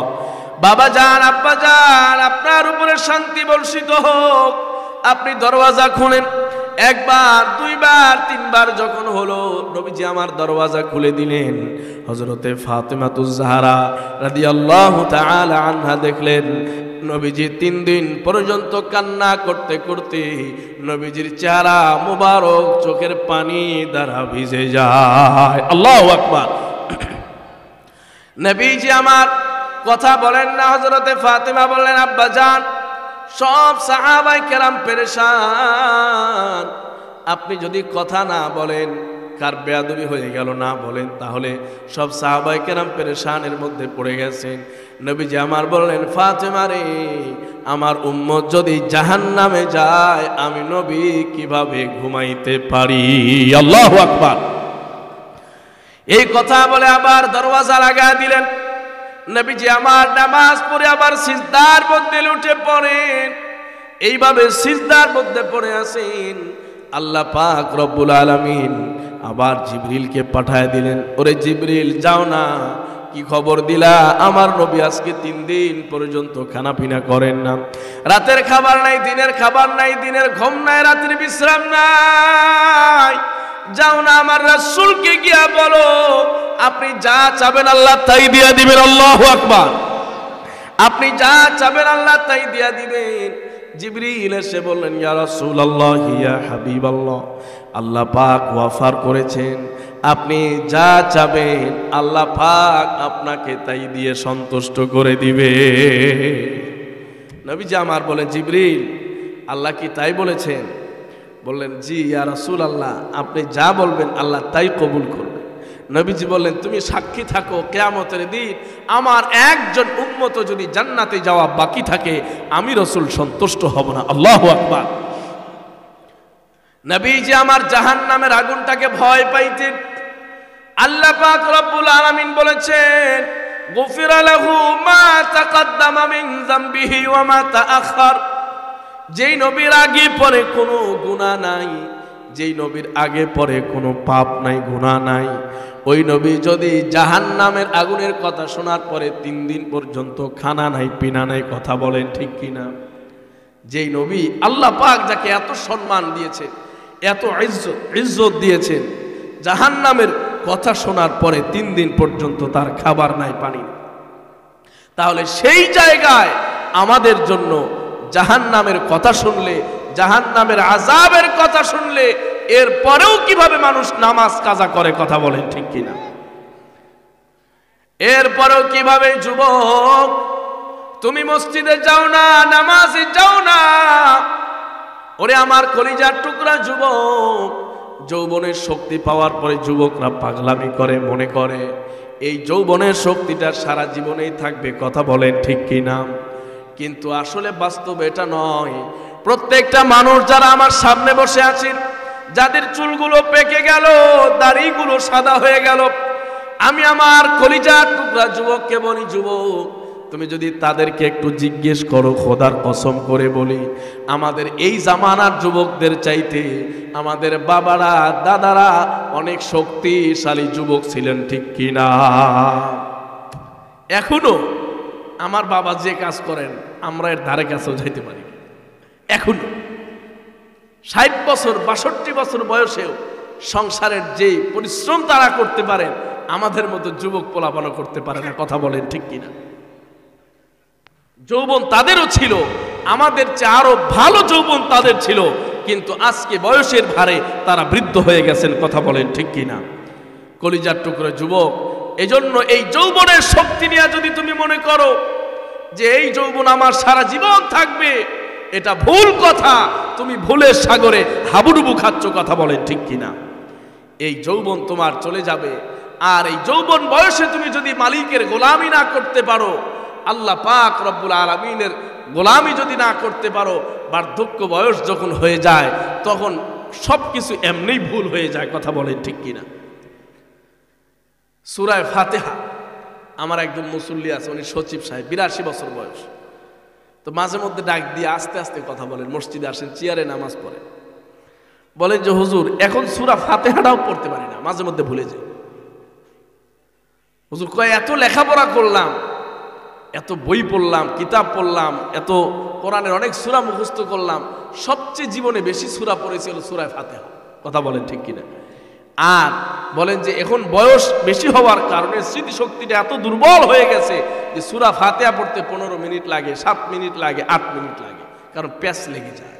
বাবা জান, আব্বা জান, আপনার উপরে শান্তি বর্ষিত হোক। আপনি দরওয়াজা খুলেন। একবার, দুইবার, 3বার যখন হলো, নবীজি আমার দরওয়াজা খুলে দিলেন। হযরতে ফাতেমাতুজ জাহরা রাদিয়াল্লাহু তাআলা আনহা দেখলেন নবীজি 3 দিন পর্যন্ত কান্না করতে করতে নবীজির চেহারা মুবারক চোখের পানি দ্বারা ভিজে যায়। আল্লাহু আকবার। নবীজি আমার কথা বলেন না। হযরতে ফাতেমা বললেন, আব্বা জান, সব সাহাবায়ে কেরাম পেরেশান। আপনি যদি কথা না বলেন, কার বেয়াদবি হয়ে গেল না বলেন, তাহলে সব সাহাবায়ে কেরাম পেরেশানের মধ্যে পড়ে গেছেন। নবীজি আমার বললেন, ফাতেমা রে, আমার উম্মত যদি জাহান্নামে যায়, আমি নবী কিভাবে ঘুমাইতে পারি? আল্লাহু আকবার। এই কথা বলে আবার দরওয়াজা লাগায় দিলেন। নবীজি আমার নামাজ পড়ে আবার সিজদার মধ্যে উঠে পড়েন। এইভাবে সিজদার মধ্যে পড়ে আছেন। আল্লাহ পাক রব্বুল আলামিন আবার জিবরিলকে পাঠায় দিলেন। ওরে জিবরিল, যাও না, কি খবর দিলা? আমার নবী আজকে 3 দিন পর্যন্ত খানা পিনা করেন না। রাতের খাবার নাই, দিনের খাবার নাই, দিনের ঘুম নাই, রাতের বিশ্রাম নাই। যাও না, আমার রাসূলকে গিয়া বলো আপনি যা চাবেন আল্লাহ তাই দিয়া দিবেন। আল্লাহু আকবার। আপনি যা চাবেন আল্লাহ তাই দিয়া দিবেন। জিবরিল এসে বললেন, ইয়া রাসূলুল্লাহ, ইয়া হাবিবাল্লাহ, আল্লাহ পাক ওয়াফার করেছেন, আপনি যা চাবেন আল্লাহ পাক আপনাকে তাই দিয়ে সন্তুষ্ট করে দিবে। নবীজি আমার বলেন, জিবরিল, আল্লাহ কি তাই বলেছেন? বললেন, জি ইয়া রাসূলুল্লাহ, আপনি যা বলবেন আল্লাহ তাই কবুল করবে। নবীজি বললেন, তুমি সাক্ষী থাকো, কিয়ামতের দিন আমার একজন উম্মত যদি জান্নাতে যাওয়া বাকি থাকে, আমি রাসূল সন্তুষ্ট হব না। আল্লাহু আকবার। নবীজি আমার জাহান্নামের আগুনটাকে ভয় পাইতেন। আল্লাহ পাক রব্বুল আলামিন বলেছেন, গুফিরা লাহু মা তাকাদ্দামা মিন যামবিহি ওয়া মা তাআখার। যেই নবীর আগে পরে কোনো গুনাহ নাই, যেই নবীর আগে পরে কোনো পাপ নাই, গুনাহ নাই, ওই নবী যদি জাহান্নামের আগুনের কথা শোনার পরে 3 দিন পর্যন্ত খানা নাই, পিনা নাই, কথা বলেন ঠিক কিনা? যেই নবী আল্লাহ পাক যাকে এত সম্মান দিয়েছে, এত ইজ্জত দিয়েছেন, জাহান্নামের কথা শোনার পরে 3 দিন পর্যন্ত তার খাবার নাই, পানি নাই, তাহলে সেই জায়গায় আমাদের জন্য জাহান্নামের কথা শুনলে, জাহান্নামের আযাবের কথা শুনলে, এর পরেও কিভাবে মানুষ নামাজ কাজা করে, কথা বলেন ঠিক কিনা? এরপরেও কিভাবে যুবক তুমি মসজিদে যাও না, নামাজে যাও না? ওরে আমার কলিজার টুকরা যুবক, যৌবনের শক্তি পাওয়ার পরে যুবকরা পাগলামি করে, মনে করে এই যৌবনের শক্তিটা সারা জীবনেই থাকবে, কথা বলেন ঠিক কিনা? কিন্তু আসলে বাস্তব এটা নয়। প্রত্যেকটা মানুষ যারা আমার সামনে বসে আছেন, যাদের চুলগুলো পেকে গেল, দাড়িগুলো সাদা হয়ে গেল, আমি আমার কলিজার টুকরা যুবককে বলি, যুবক তুমি যদি তাদেরকে একটু জিজ্ঞেস করো, খোদার কসম করে বলি, আমাদের এই জামানার যুবকদের চাইতে আমাদের বাবারা, দাদারা অনেক শক্তিশালী যুবক ছিলেন, ঠিক কিনা? এখনো আমার বাবা যে কাজ করেন আমরা এর ধারে কাছেও যাইতে পারি। এখন 60 বছর 62 বছর বয়সেও সংসারের যে পরিশ্রম তারা করতে পারেন, আমাদের মতো যুবক পোলাপানো করতে পারে না, কথা বলেন ঠিক কিনা? যৌবন তাদেরও ছিল, আমাদের চেয়ে আরো ভালো যৌবন তাদের ছিল, কিন্তু আজকে বয়সের ভারে তারা বৃদ্ধ হয়ে গেছেন, কথা বলেন ঠিক কিনা? কলিজার টুকরো যুবক, এজন্য এই যৌবনের শক্তি নিয়ে যদি তুমি মনে করো যে এই যৌবন আমার সারা জীবন থাকবে, এটা ভুল কথা। তুমি ভুলের সাগরে হাবুডুবু খাচ্ছ, কথা বলেন ঠিক কিনা? এই যৌবন তোমার চলে যাবে, আর এই যৌবন বয়সে তুমি যদি মালিকের গোলামি না করতে পারো, আল্লাহ পাক রব্বুল আলামিনের গোলামি যদি না করতে পারো, বার্ধক্য বয়স যখন হয়ে যায় তখন সবকিছু এমনিই ভুল হয়ে যায়, কথা বলেন ঠিক কিনা? সূরা ফাতিহা, আমার একজন মুসল্লি আছে, উনি সচিব সাহেব, 82 বছর বয়স, তো মাঝে মধ্যে ডাক দিয়ে আস্তে আস্তে কথা বলেন, মসজিদে আসেন, চেয়ারে নামাজ পড়ে, বলেন যে হুজুর এখন সূরা ফাতিহাটাও পড়তে পারি না, মাঝে মধ্যে ভুলে যাই। হুজুর কয়, এত লেখাপড়া করলাম, এত বই পড়লাম, কিতাব পড়লাম, এত কোরআনের অনেক সূরা মুখস্থ করলাম, সবচেয়ে জীবনে বেশি সূরা পড়েছিল সূরা ফাতিহা, কথা বলেন ঠিক কিনা? আর বলেন যে এখন বয়স বেশি হওয়ার কারণে স্মৃতিশক্তিটা এত দুর্বল হয়ে গেছে যে সূরা ফাতিহা পড়তে 15 মিনিট লাগে, 7 মিনিট লাগে, 8 মিনিট লাগে, কারণ প্যাস লেগে যায়।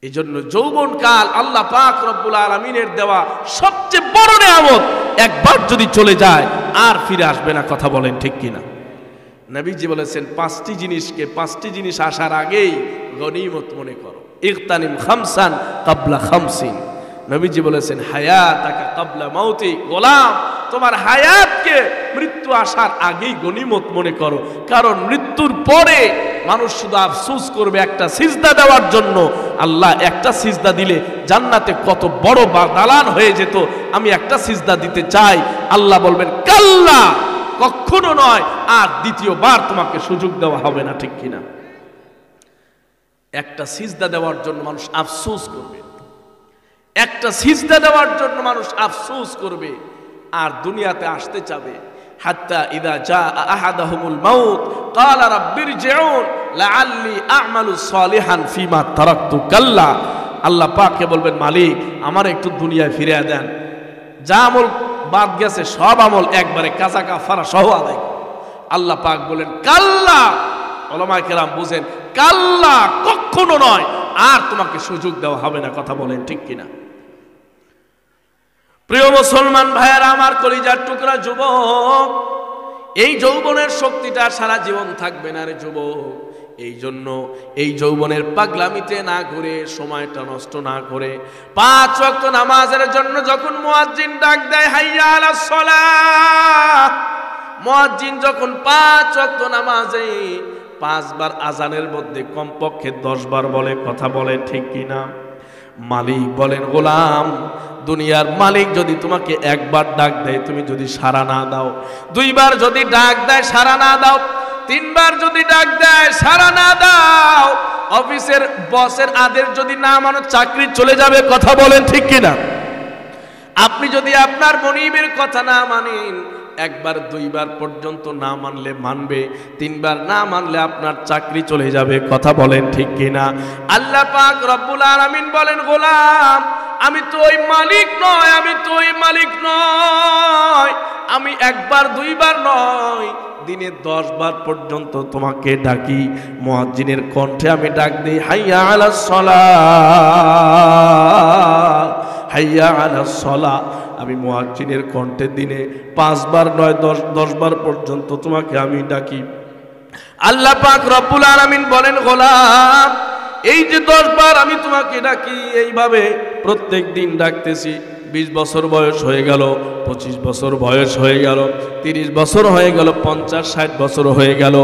এই জন্য যৌবন কাল আল্লাহ পাক রব্বুল আলামিনের দেওয়া সবচেয়ে বড় নিয়ামত, একবার যদি চলে যায় আর ফিরে আসবে না, কথা বলেন ঠিক কিনা? নবীজি বলেছেন 5টি জিনিসকে 5টি জিনিস আসার আগেই গনিমত মনে করো। ইগতানিম খামসান ক্বাবলা খামসিন। নবীজি বলেছেন হায়াতাকা ক্বাবলা মাউতি। গোলাম, তোমার হায়াতকে মৃত্যু আসার আগেই গনিমত মনে করো, কারণ মৃত্যুর পরে মানুষ শুধু আফসোস করবে একটা সিজদা দেওয়ার জন্য। আল্লাহ একটা সিজদা দিলে জান্নাতে কত বড় দালান হয়ে যেত, আমি একটা সিজদা দিতে চাই। আল্লাহ বলবেন কাল্লা, কখনো নয়, আর দ্বিতীয়বার তোমাকে সুযোগ দেওয়া হবে না, ঠিক কিনা? একটা সিজদা দেওয়ার জন্য মানুষ আফসোস করবে, একটা সিজদা দেওয়ার জন্য মানুষ আফসোস করবে, আর দুনিয়াতে আসতে চাবে। হাত্তা ইদা জা আহাদাহুমুল মাউত ক্বালা রাব্বিরজিউন লাআল্লি আ'মালু সালিহান ফিমা তারাকতু। কাল্লা, আল্লাহ পাককে বলবেন মালিক আমার একটু দুনিয়ায় ফিরিয়ে দেন, যা আমল বাদ গেছে সব আমল একবারে কাজা কাফারা সহ আদায় করো। আল্লাহ পাক বলেন কাল্লা, উলামায়ে কেরাম বুঝেন কাল্লা, কখনো নয়, আর তোমাকে সুযোগ দেওয়া হবে না। কথা বলেন ঠিক কিনা? প্রিয় মুসলমান ভাইয়েরা আমার, কলিজার টুকরা যুবক, এই যৌবনের শক্তিটা সারা জীবন থাকবে না রে যুবক। এই জন্য এই যৌবনের পাগলামিতে না ঘুরে, সময়টা নষ্ট না করে 5 ওয়াক্ত নামাজের জন্য যখন মুয়াজ্জিন ডাক দেয় হাইয়া আলাস সালাহ, মুয়াজ্জিন যখন 5 ওয়াক্ত নামাজে 5 বার আজানের মধ্যে কমপক্ষে 10 বার বলে, কথা বলেন ঠিক কিনা? মালিক বলেন গোলাম, দুনিয়ার মালিক যদি তোমাকে একবার ডাক দেয়, তুমি যদি সাড়া না দাও, 2 বার যদি ডাক দেয় সাড়া না দাও, 3 বার যদি ডাক দেয় সাড়া না দাও, অফিসের বসের আদেশ যদি না মানো চাকরি চলে যাবে। কথা বলেন ঠিক কিনা? আপনি যদি আপনার মনিবের কথা না মানেন, 1 বার 2 বার পর্যন্ত না মানলে মানবে, 3 বার না মানলে আপনার চাকরি চলে যাবে। কথা বলেন ঠিক কিনা? আল্লাহ পাক রব্বুল আলামিন বলেন গোলাম, আমি তো ওই মালিক নয়, আমি তো ওই মালিক নয়, আমি 1 বার 2 বার নয়, দিনে 10 বার পর্যন্ত তোমাকে ডাকি। মুয়াজ্জিনের কণ্ঠে আমি ডাক দিই হাইয়া আলাস সালাহ, হাইয়া আলাস সালাহ। আমি মুয়াজ্জিনের কণ্ঠে দিনে 5 বার নয় 10 বার পর্যন্ত তোমাকে আমি ডাকি। আল্লাহ পাক রব্বুল আলামিন বলেন গোলাম, এই যে 10 বার আমি তোমাকে ডাকি, এইভাবে প্রত্যেক দিন ডাকতেছি। 20 বছর বয়স হয়ে গেল, 25 বছর বয়স হয়ে গেল, 30 বছর হয়ে গেল, 50-60 বছর হয়ে গেল।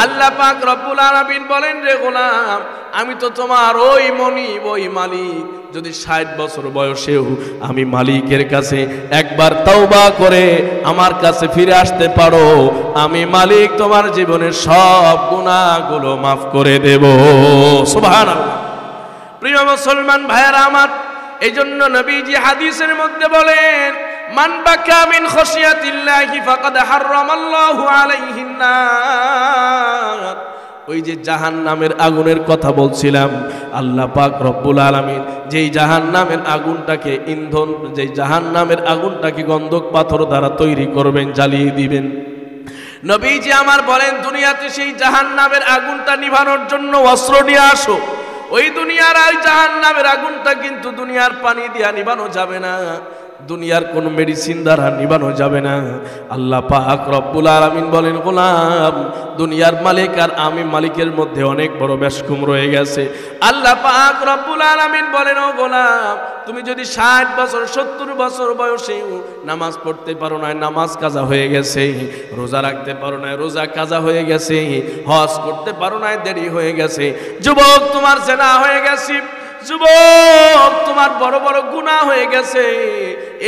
আল্লাহ পাক রব্বুল আলামিন বলেন রে গোলাম, আমি তো তোমার ওই মনিব, ওই মালিক। যদি 60 বছর বয়সেও আমি মালিকের কাছে একবার তওবা করে আমার কাছে ফিরে আসতে পারো, আমি মালিক তোমার জীবনের সব গুনাহগুলো মাফ করে দেব। সুবহানাল্লাহ। প্রিয় মুসলমান ভাইয়েরা আমার, এই জন্য নবীজি হাদিসের মধ্যে বলেন মান বাকা মিন খাশিয়াতিল্লাহি ফাকাদ হারামাল্লাহু আলাইহিন নার। ওই যে জাহান্নামের আগুনের কথা বলছিলাম, আল্লাহ পাক রব্বুল আলামিন যেই জাহান্নামের আগুনটাকে ইন্ধন, যেই জাহান্নামের আগুনটাকে গন্ধক পাথর দ্বারা তৈরি করবেন, জ্বালিয়ে দিবেন, নবীজি আমার বলেন দুনিয়াতে সেই জাহান্নামের আগুনটা নিভানোর জন্য অস্ত্র নিয়ে আসো। ওই দুনিয়ার আর জাহান্নামের আগুনটা কিন্তু দুনিয়ার পানি দিয়া নিভানো যাবে না, দুনিয়ার কোন মেডিসিন দ্বারা নিভানো যাবে না। আল্লাহ পাক রব্বুল আলামিন বলেন গোলাম, দুনিয়ার মালিক আর আমি মালিকের মধ্যে অনেক বড় বেশকুম রয়ে গেছে। আল্লাহ পাক রব্বুল আলামিন বলেন ও গোলাম, তুমি যদি 60 বছর 70 বছর বয়সেও নামাজ পড়তে পারো না, নামাজ কাজা হয়ে গেছে, রোজা রাখতে পারো না, রোজা কাজা হয়ে গেছে, হজ করতে পারো না, দেরি হয়ে গেছে, যুবক তোমার জেনা হয়ে গেছে, যুবক তোমার বড় বড় গুনাহ হয়ে গেছে,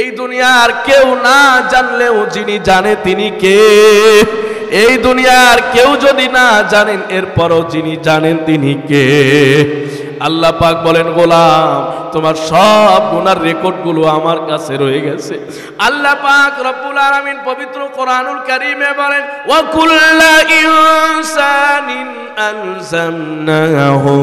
এই দুনিয়ার কেউ না জানলেও যিনি জানে তিনি কে? এই দুনিয়ার কেউ যদি না জানেন, এরপরও যিনি জানেন তিনি কে? আল্লাহ পাক বলেন গোলাম, তোমার সব গুনার রেকর্ডগুলো আমার কাছে রয়ে গেছে। আল্লাহ পাক রব্বুল আলামিন পবিত্র কোরআনুল কারীমে বলেন ওয়া কুল্লা ইনসানিন আলজামনাহু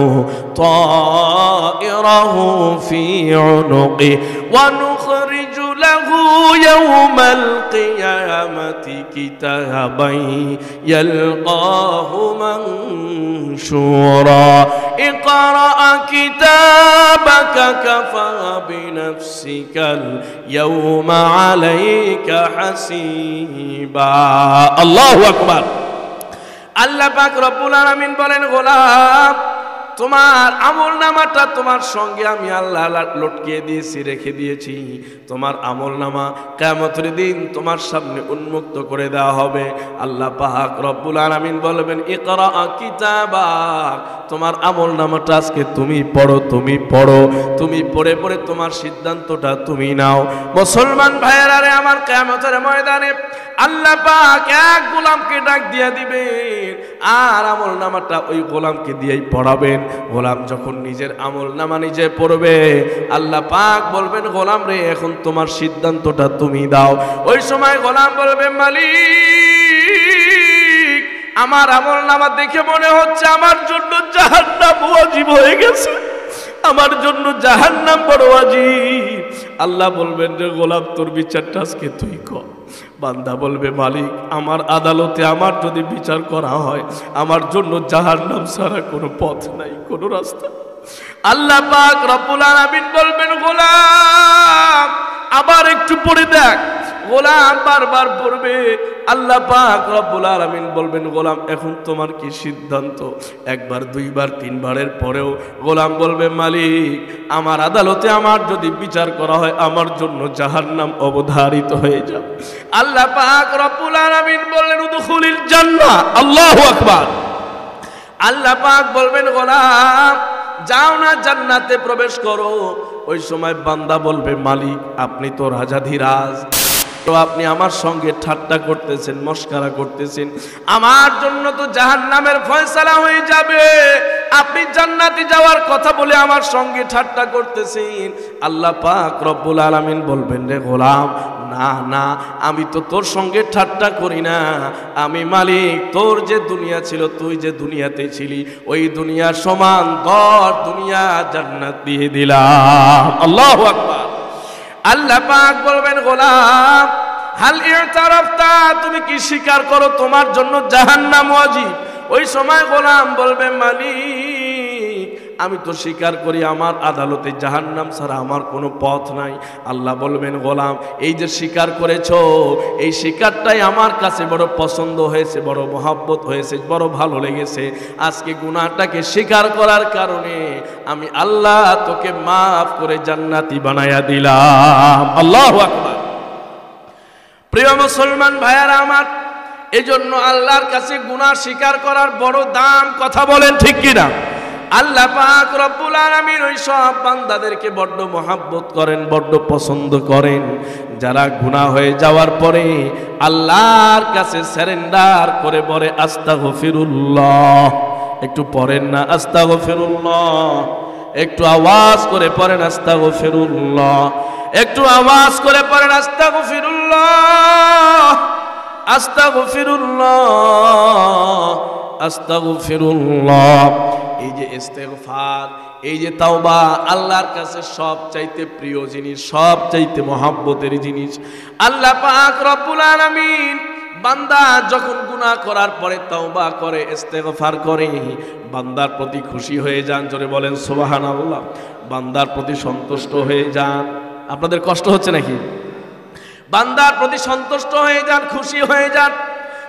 তায়রাহু ফি উনুকি ওয়া নুখরিজু লাহু ইয়াওমাল কিয়ামাতি কিতাবান ইয়ালকাহু মানশুরা ইকরা কিতাবাকা কাফা বিনাফসিকাল ইয়াওমা আলাইকা হাসিবা। আল্লাহু আকবার। আল্লাহ পাক রব্বুল আলামিন বলেন গোলাম, তোমার আমলনামাটা তোমার সঙ্গে আমি আল্লাহ লটকিয়ে দিয়েছি, রেখে দিয়েছি। তোমার আমলনামা কিয়ামতের দিন তোমার সামনে উন্মুক্ত করে দেওয়া হবে। আল্লাহ পাক রব্বুল আলামিন বলবেন ইকরা কিতাবাক, তোমার আমলনামাটা আজকে তুমি পড়ো, তুমি পড়ো, তুমি পড়ে পড়ে তোমার সিদ্ধান্তটা তুমি নাও। মুসলমান ভাইয়েরা রে আমার, কিয়ামতের ময়দানে আল্লাহ পাক এক গোলামকে ডাক দিয়ে দিবেন, আর আমলনামাটা ওই গোলামকে দিয়েই পড়াবেন। গোলাম যখন নিজের আমলনামা নিজে পড়বে, আল্লাহ পাক বলবেন গোলাম রে এখন তোমার সিদ্ধান্তটা তুমি দাও। ওই সময় গোলাম বলবে মালিক, আমার আমলনামা দেখে মনে হচ্ছে আমার জন্য জাহান্নাম ওয়াজিব হয়ে গেছে, আমার জন্য জাহান্নাম বড় ওয়াজিব। আল্লাহ বলবেন যে গোলাম তোর বিচারটা আজকে তুই কর। বান্দা বলবে মালিক আমার আদালতে আমার যদি বিচার করা হয় আমার জন্য জাহান্নাম ছাড়া কোনো পথ নাই, কোনো রাস্তা। আল্লাহ পাক রব্বুল আলামিন বলবেন গোলাম আবার একটু পড়ে দেখ। গোলাম বারবার পড়বে। আল্লাহ পাক রব্বুল আলামিন বলবেন গোলাম এখন তোমার কি সিদ্ধান্ত? একবার দুইবার তিনবারের পরেও গোলাম বলবে মালিক আমার আদালতে আমার যদি বিচার করা হয় আমার জন্য জাহান্নাম অবধারিত হয়ে যাবে। আল্লাহ পাক রব্বুল আলামিন বললেন উদখুলিল জান্নাহ। আল্লাহু আকবার। আল্লাহ পাক বলবেন গোলাম যাও না জান্নাতে প্রবেশ করো। ওই সময় বান্দা বলবে মালিক আপনি তো রাজাধিরাজ, তো আপনি আমার সঙ্গে ঠাট্টা করতেছেন, মস্করা করতেছেন, আমার জন্য তো জাহান্নামের ফয়সালা হয়ে যাবে, আপনি জান্নাতে যাওয়ার কথা বলে আমার সঙ্গে ঠাট্টা করতেছেন। আল্লাহ পাক রব্বুল আলামিন বলবেন রে গোলাম না না আমি তো তোর সঙ্গে ঠাট্টা করি না, আমি মালিক তোর যে দুনিয়া ছিল তুই যে দুনিয়াতে ছিলি ওই দুনিয়ার সমান 10 দুনিয়া জান্নাত দিয়ে দিলাম। আল্লাহু আকবার। আল্লাহ পাক বলবেন গোলাম হাল ইতারাফতা তুমি কি স্বীকার করো তোমার জন্য জাহান্নাম ওয়াজিব? ওই সময় গোলাম বলবে মালিক আমি তো স্বীকার করি আমার আদালতে জাহান্নাম ছাড়া আমার কোনো পথ নাই। আল্লাহ বলবেন গোলাম এই যে স্বীকার করেছো এই স্বীকারটাই আমার কাছে বড় পছন্দ হয়েছে, বড় মহব্বত হয়েছে, বড় ভালো লেগেছে। আজকে গুনাহটাকে স্বীকার করার কারণে আমি আল্লাহ তোকে মাফ করে জান্নাতি বানায়া দিলাম। আল্লাহু আকবার। প্রিয় মুসলমান ভাইয়ারা আমার, এজন্য আল্লাহর কাছে গুনাহ স্বীকার করার বড় দাম। কথা বলেন ঠিক কিনা? আল্লাহ পাক রব্বুল আলামিন ওই সব বান্দাদেরকে বড্ড মহব্বত করেন, বড্ড পছন্দ করেন যারা গুনাহ হয়ে যাওয়ার পরে আল্লাহর কাছে সারেন্ডার করে বলে আস্তাগফিরুল্লাহ। একটু পড়েন না আস্তাগফিরুল্লাহ, একটু আওয়াজ করে পড়েন আস্তাগফিরুল্লাহ, একটু আওয়াজ করে পড়েন আস্তাগফিরুল্লাহ আস্তাগফিরুল্লাহ আস্তাগফিরুল্লাহ। এই যে ইস্তেগফার, এই যে তাওবা আল্লাহর কাছে সবচাইতে প্রিয় জিনিস, সবচাইতে মহব্বতের জিনিস। আল্লাহ পাক রব্বুল আলামিন বান্দা যখন গুনাহ করার পরে তাওবা করে, ইস্তেগফার করে, বান্দার প্রতি খুশি হয়ে যান। জোরে বলেন সুবহানাল্লাহ। বান্দার প্রতি সন্তুষ্ট হয়ে যান। আপনাদের কষ্ট হচ্ছে নাকি? বান্দার প্রতি সন্তুষ্ট হয়ে যান, খুশি হয়ে যান।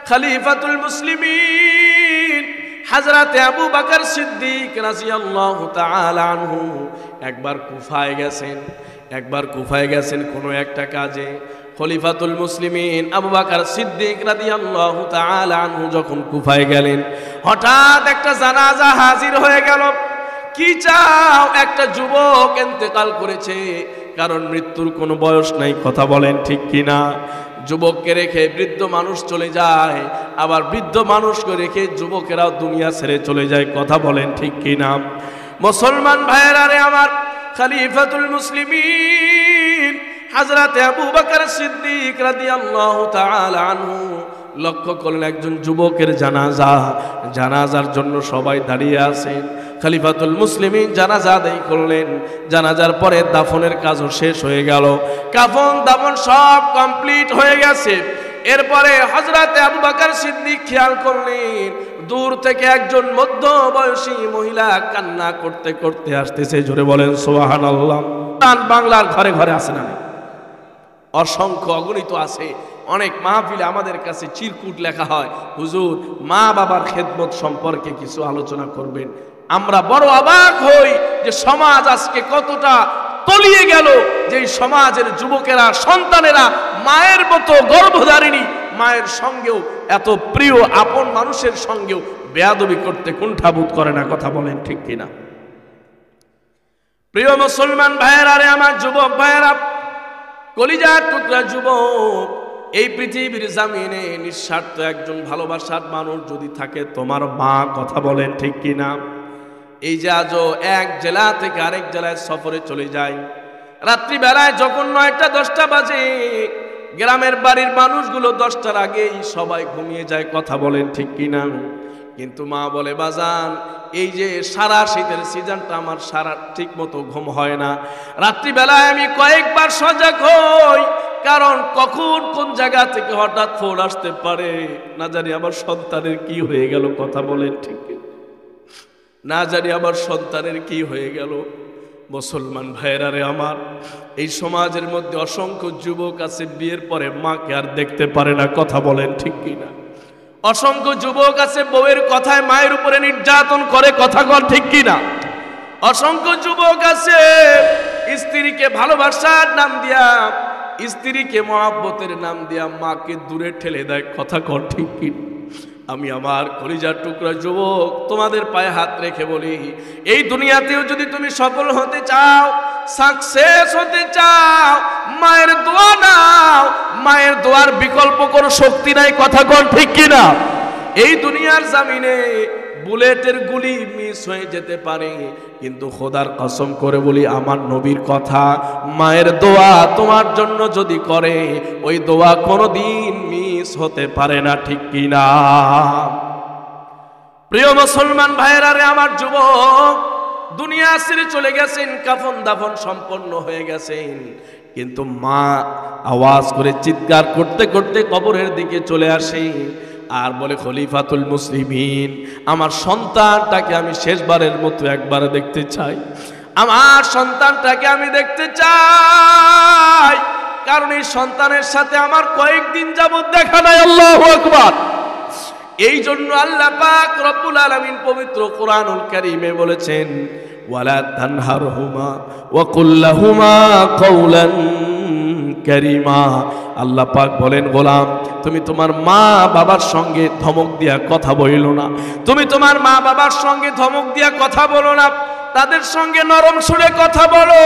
খলিফাতুল মুসলিমিন হযরত আবু বকর সিদ্দিক রাদিয়াল্লাহু তাআলা আনহু একবার কুফায় গেছেন কোনো একটা কাজে। খলিফাতুল মুসলিমিন আবু বকর সিদ্দিক রাদিয়াল্লাহু তাআলা আনহু যখন কুফায় গেলেন হঠাৎ একটা জানাজা হাজির হয়ে গেল। কি চাও? একটা যুবক ইন্তেকাল করেছে, কারণ মৃত্যুর কোনো বয়স নাই। কথা বলেন ঠিক কিনা? যুবককে রেখে বৃদ্ধ মানুষ চলে যায়, আবার বৃদ্ধ মানুষকে রেখে যুবকেরাও দুনিয়া ছেড়ে চলে যায়। কথা বলেন ঠিক কিনা? মুসলমান ভাইয়েরা রে আমার, খলিফাতুল মুসলিমিন হযরত আবু বকর সিদ্দিক রাদিয়াল্লাহু তাআলা আনহু লক্ষ্য করলেন একজন যুবকের জানাজার জন্য সবাই দাঁড়িয়ে আছেন। খলিফাতুল মুসলিমিন জানাজা আদায় করলেন। জানাজার পরে দাফনের কাজও শেষ হয়ে গেল, কাফন দাফন সব কমপ্লিট হয়ে গেছে। এরপরে হযরত আবু বকর সিদ্দিক খেয়াল করলেন দূর থেকে একজন মধ্যবয়সী মহিলা কান্না করতে করতে আসতেছে। জোরে বলেন সুবহানাল্লাহ। বাংলার ঘরে ঘরে আছে না? অসংখ্য অগণিত আছে। অনেক মাহফিলে আমাদের কাছে চিরকুট লেখা হয়, হুজুর মা বাবার খেদমত সম্পর্কে কিছু আলোচনা করবেন। আমরা বড় অবাক হই যে সমাজ আজকে কতটা তলিয়ে গেল, যে সমাজের যুবকেরা, সন্তানেরা মায়ের মতো গর্ভধারিণী মায়ের সঙ্গেও, এত প্রিয় আপন মানুষের সঙ্গেও বেয়াদবি করতে কুণ্ঠাবোধ করে না। কথা বলেন ঠিক কিনা? প্রিয় মুসলমান ভাইয়েরা রে আমার, যুবক ভাইয়েরা, কলিজার টুকরা যুবক, এই পৃথিবীর জামিনে নিঃস্বার্থ একজন ভালোবাসার মানুষ যদি থাকে তোমার মা। কথা বলেন ঠিক কিনা? এই যে আজও এক জেলা থেকে আরেক জেলায় সফরে চলে যায়, রাত্রিবেলায় যখন 9টা 10টা বাজে গ্রামের বাড়ির মানুষগুলো 10টার আগেই সবাই ঘুমিয়ে যায়। কথা বলেন ঠিক কিনা? কিন্তু মা বলে বাজান এই যে সারা শীতের সিজনটা আমার সারা ঠিক মতো ঘুম হয় না, রাত্রিবেলায় আমি কয়েকবার সজাগ হই, কারণ কখন কোন জায়গা থেকে হঠাৎ ফোন আসতে পারে, না জানি আমার সন্তানের কি হয়ে গেল। কথা বলেন ঠিক, না জানি আমার সন্তানের কি হয়ে গেল। মুসলমান ভাইয়েরা রে আমার, এই সমাজের মধ্যে অসংখ্য যুবক আছে বিয়ের পরে মাকে আর দেখতে পারে না। কথা বলেন ঠিক কিনা? অসংখ্য যুবক আছে বউয়ের কথায় মায়ের উপরে নির্যাতন করে। কথা কর ঠিক কিনা? অসংখ্য যুবক আছে স্ত্রীকে ভালোবাসার নাম দিয়া, স্ত্রীকে মহব্বতের নাম দিয়া মাকে দূরে ঠেলে দেয়। কথা কর ঠিক কিনা? আমি আমার কলিজার টুকরা যুবক তোমাদের পায়ে হাত রেখে বলি, এই দুনিয়াতেও যদি তুমি সফল হতে চাও, সাকসেস হতে চাও, মায়ের দোয়া নাও। মায়ের দোয়ার বিকল্প কোনো শক্তি নাই। কথা কর ঠিক কিনা? এই দুনিয়ার জামিনে বুলেটের গুলি মিস হয়ে যেতে পারে, কিন্তু খোদার কসম করে বলি আমার নবীর কথা, মায়ের দোয়া তোমার জন্য যদি করে, ওই দোয়া কোনোদিন মিস হতে পারে না। ঠিক কিনা? প্রিয় মুসলমান ভাইয়েরা রে আমার, যুবক দুনিয়া ছেড়ে চলে গেছেন, কাফন দাফন সম্পন্ন হয়ে গেছেন, কিন্তু মা আওয়াজ করে চিৎকার করতে করতে কবরের দিকে চলে আসে আর বলে, খলিফাতুল মুসলিমিন, আমার সন্তানটাকে আমি শেষবারের মতো একবার দেখতে চাই, আমার সন্তানটাকে আমি দেখতে চাই, কারণ এই সন্তানের সাথে আমার কয়েকদিন যাবত দেখা নাই। আল্লাহু আকবার। এই জন্য আল্লাহ পাক রব্বুল আলামিন পবিত্র কোরআনুল কারীমে বলেছেন, ওয়ালা তানহারহুমা ওয়া কুল লাহুমা কাওলান কারীমা। আল্লাহ পাক বলেন, গোলাম তুমি তোমার মা বাবার সঙ্গে ধমক দিয়া কথা বলো না, তুমি তোমার মা বাবার সঙ্গে ধমক দিয়া কথা বলো না, তাদের সঙ্গে নরম সুরে কথা বলো।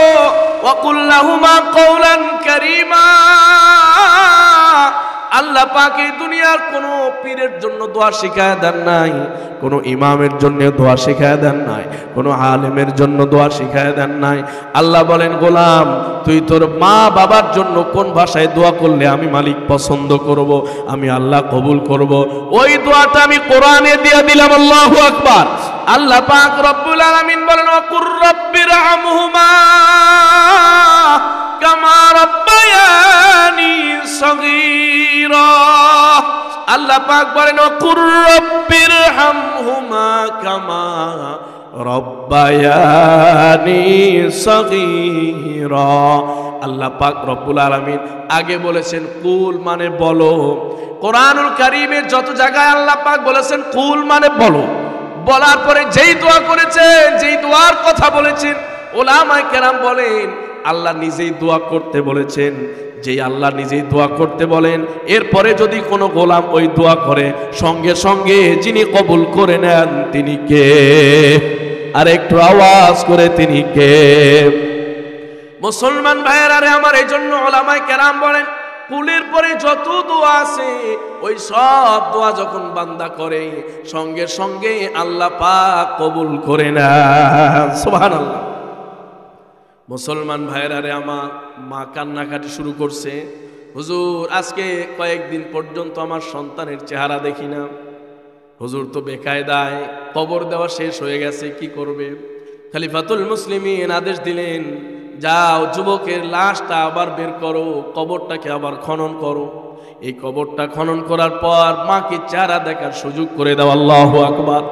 ওয়া কুল লাহুমা কাওলান কারীমা। আল্লাহ পাক এই দুনিয়ার কোনো পীরের জন্য দোয়া শিখায় দেন নাই, কোনো ইমামের জন্য দোয়া শিখায় দেন নাই, কোনো আলেমের জন্য দোয়া শিখায় দেন নাই। আল্লাহ বলেন, গোলাম তুই তোর মা বাবার জন্য কোন ভাষায় দোয়া করলে আমি মালিক পছন্দ করব, আমি আল্লাহ কবুল করব, ওই দোয়াটা আমি কোরআনে দিয়ে দিলাম। আল্লাহু আকবার। আল্লাহ পাক রব্বুল আলামিন বলেন, ওয়াকুর রব্বিরহামহুমা কামা রাব্বায়ানি সগীরা। আল্লাহ পাক বলেন, ওয়াকুর রব্বিরহামহুমা কামা রাব্বায়ানি সগীরা। আল্লাহ পাক রব্বুল আলামিন আগে বলেছেন কুল মানে বলো। কোরআনুল কারীমের যত জায়গায় আল্লাহ পাক বলেছেন কুল মানে বলো, বলার পরে যেই দোয়া করেছেন, যেই দোয়ার কথা বলেছেন, উলামায়ে কেরাম বলেন আল্লাহ নিজেই দোয়া করতে বলেছেন। যেই আল্লাহ নিজেই দোয়া করতে বলেন, এরপরে যদি কোনো গোলাম ওই দোয়া করে, সঙ্গে সঙ্গে যিনি কবুল করে নেন তিনি কে? আর একটু আওয়াজ করে তিনি কে? মুসলমান ভাইয়েরা রে আমার, এই জন্য উলামায়ে কেরাম বলেন কুলের পরে যত দোয়া আছে, ওই সব দোয়া যখন বান্দা করে, সঙ্গে সঙ্গে আল্লাহ পাক কবুল করে না। সুবহানাল্লাহ। মুসলমান ভাইয়েরা রে আমার, মা কান্নাকাটি শুরু করছে, হুজুর আজকে কয়েকদিন পর্যন্ত আমার সন্তানের চেহারা দেখি না, হুজুর তো বেকায়দায়, কবর দেওয়া শেষ হয়ে গেছে, কি করবে? খলিফাতুল মুসলিমিন আদেশ দিলেন, যাও যুবকের লাশটা আবার বের করো, কবরটাকে আবার খনন করো। এই কবরটা খনন করার পর মাকে চেহারা দেখার সুযোগ করে দাও। আল্লাহু আকবার।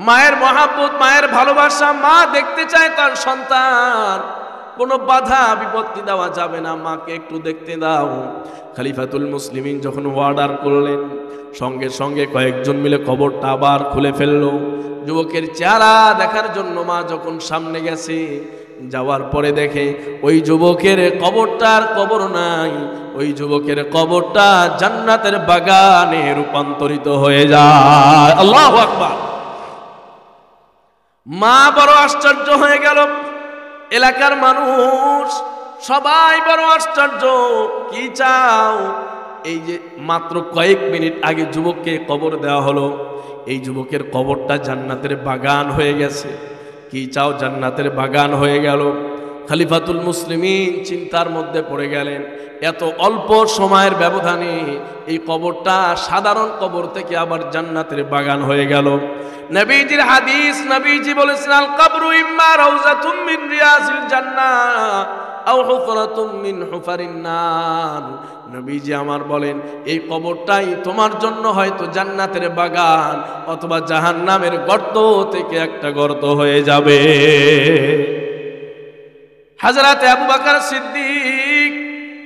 মায়ের মহাব্বত, মায়ের ভালোবাসা, মা দেখতে চায় তার সন্তান, কোনো বাধা বিপত্তি দেওয়া যাবে না, মাকে একটু দেখতে দাও। খলিফাতুল মুসলিমিন যখন অর্ডার করলেন, সঙ্গে সঙ্গে কয়েকজন মিলে কবরটা আবার খুলে ফেললো। যুবকের চেহারা দেখার জন্য মা যখন সামনে গেছে, যাওয়ার পরে দেখে ওই যুবকের কবরটার কবর নাই, ওই যুবকের কবরটা জান্নাতের বাগানে রূপান্তরিত হয়ে যায়। আল্লাহু আকবার। মা বড় আশ্চর্য হয়ে গেল, এলাকার মানুষ সবাই বড় আশ্চর্য। কি চাও? এই যে মাত্র কয়েক মিনিট আগে যুবককে কবর দেওয়া হলো, এই যুবকের কবরটা জান্নাতের বাগান হয়ে গেছে। কি চাও? জান্নাতের বাগান হয়ে গেল। খলিফাতুল মুসলিমিন চিন্তার মধ্যে পড়ে গেলেন, এত অল্প সময়ের ব্যবধানে এই কবরটা সাধারণ কবর থেকে আবার জান্নাতের বাগান হয়ে গেল। নবীজির হাদিস, নবীজি বলেছেন আল কবরু ইম্মা রাউজাতুম মিন রিয়াজিল জান্নাহ আও হুফরাতুম মিন হুফারিন নার। নবীজি আমার বলেন এই কবরটাই তোমার জন্য হয়তো জান্নাতের বাগান অথবা জাহান্নামের গর্ত থেকে একটা গর্ত হয়ে যাবে। হযরত আবু বকর সিদ্দিক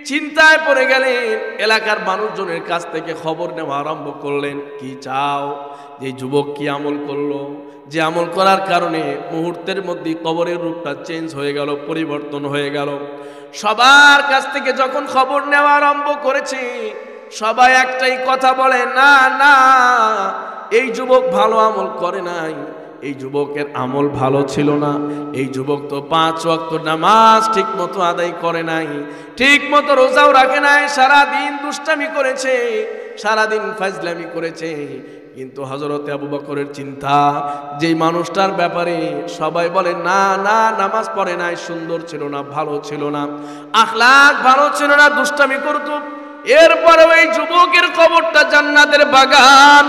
চিন্তায় পড়ে গেলেন, এলাকার মানুষজনের কাছ থেকে খবর নেওয়া আরম্ভ করলেন, কি চাও? যে যুবক কি আমল করলো, যে আমল করার কারণে মুহূর্তের মধ্যে কবরের রূপটা চেঞ্জ হয়ে গেল, পরিবর্তন হয়ে গেল। সবার কাছ থেকে যখন খবর নেওয়া আরম্ভ করেছে, সবাই একটাই কথা বলে, না না, এই যুবক ভালো আমল করে নাই, এই যুবকের আমল ভালো ছিল না, এই যুবক তো 5 ওয়াক্ত নামাজ ঠিক মতো আদায় করে নাই, ঠিক মতো রোজাও রাখে নাই, সারাদিন দুষ্টামি করেছে, সারাদিন ফাজলামি করেছে। কিন্তু হযরত আবু বকরের চিন্তা, যেই মানুষটার ব্যাপারে সবাই বলে না না, নামাজ পড়ে নাই, সুন্দর ছিল না, ভালো ছিল না, আখলাক ভালো ছিল না, দুষ্টামি করত, এরপরেও এই যুবকের কবরটা জান্নাতের বাগান।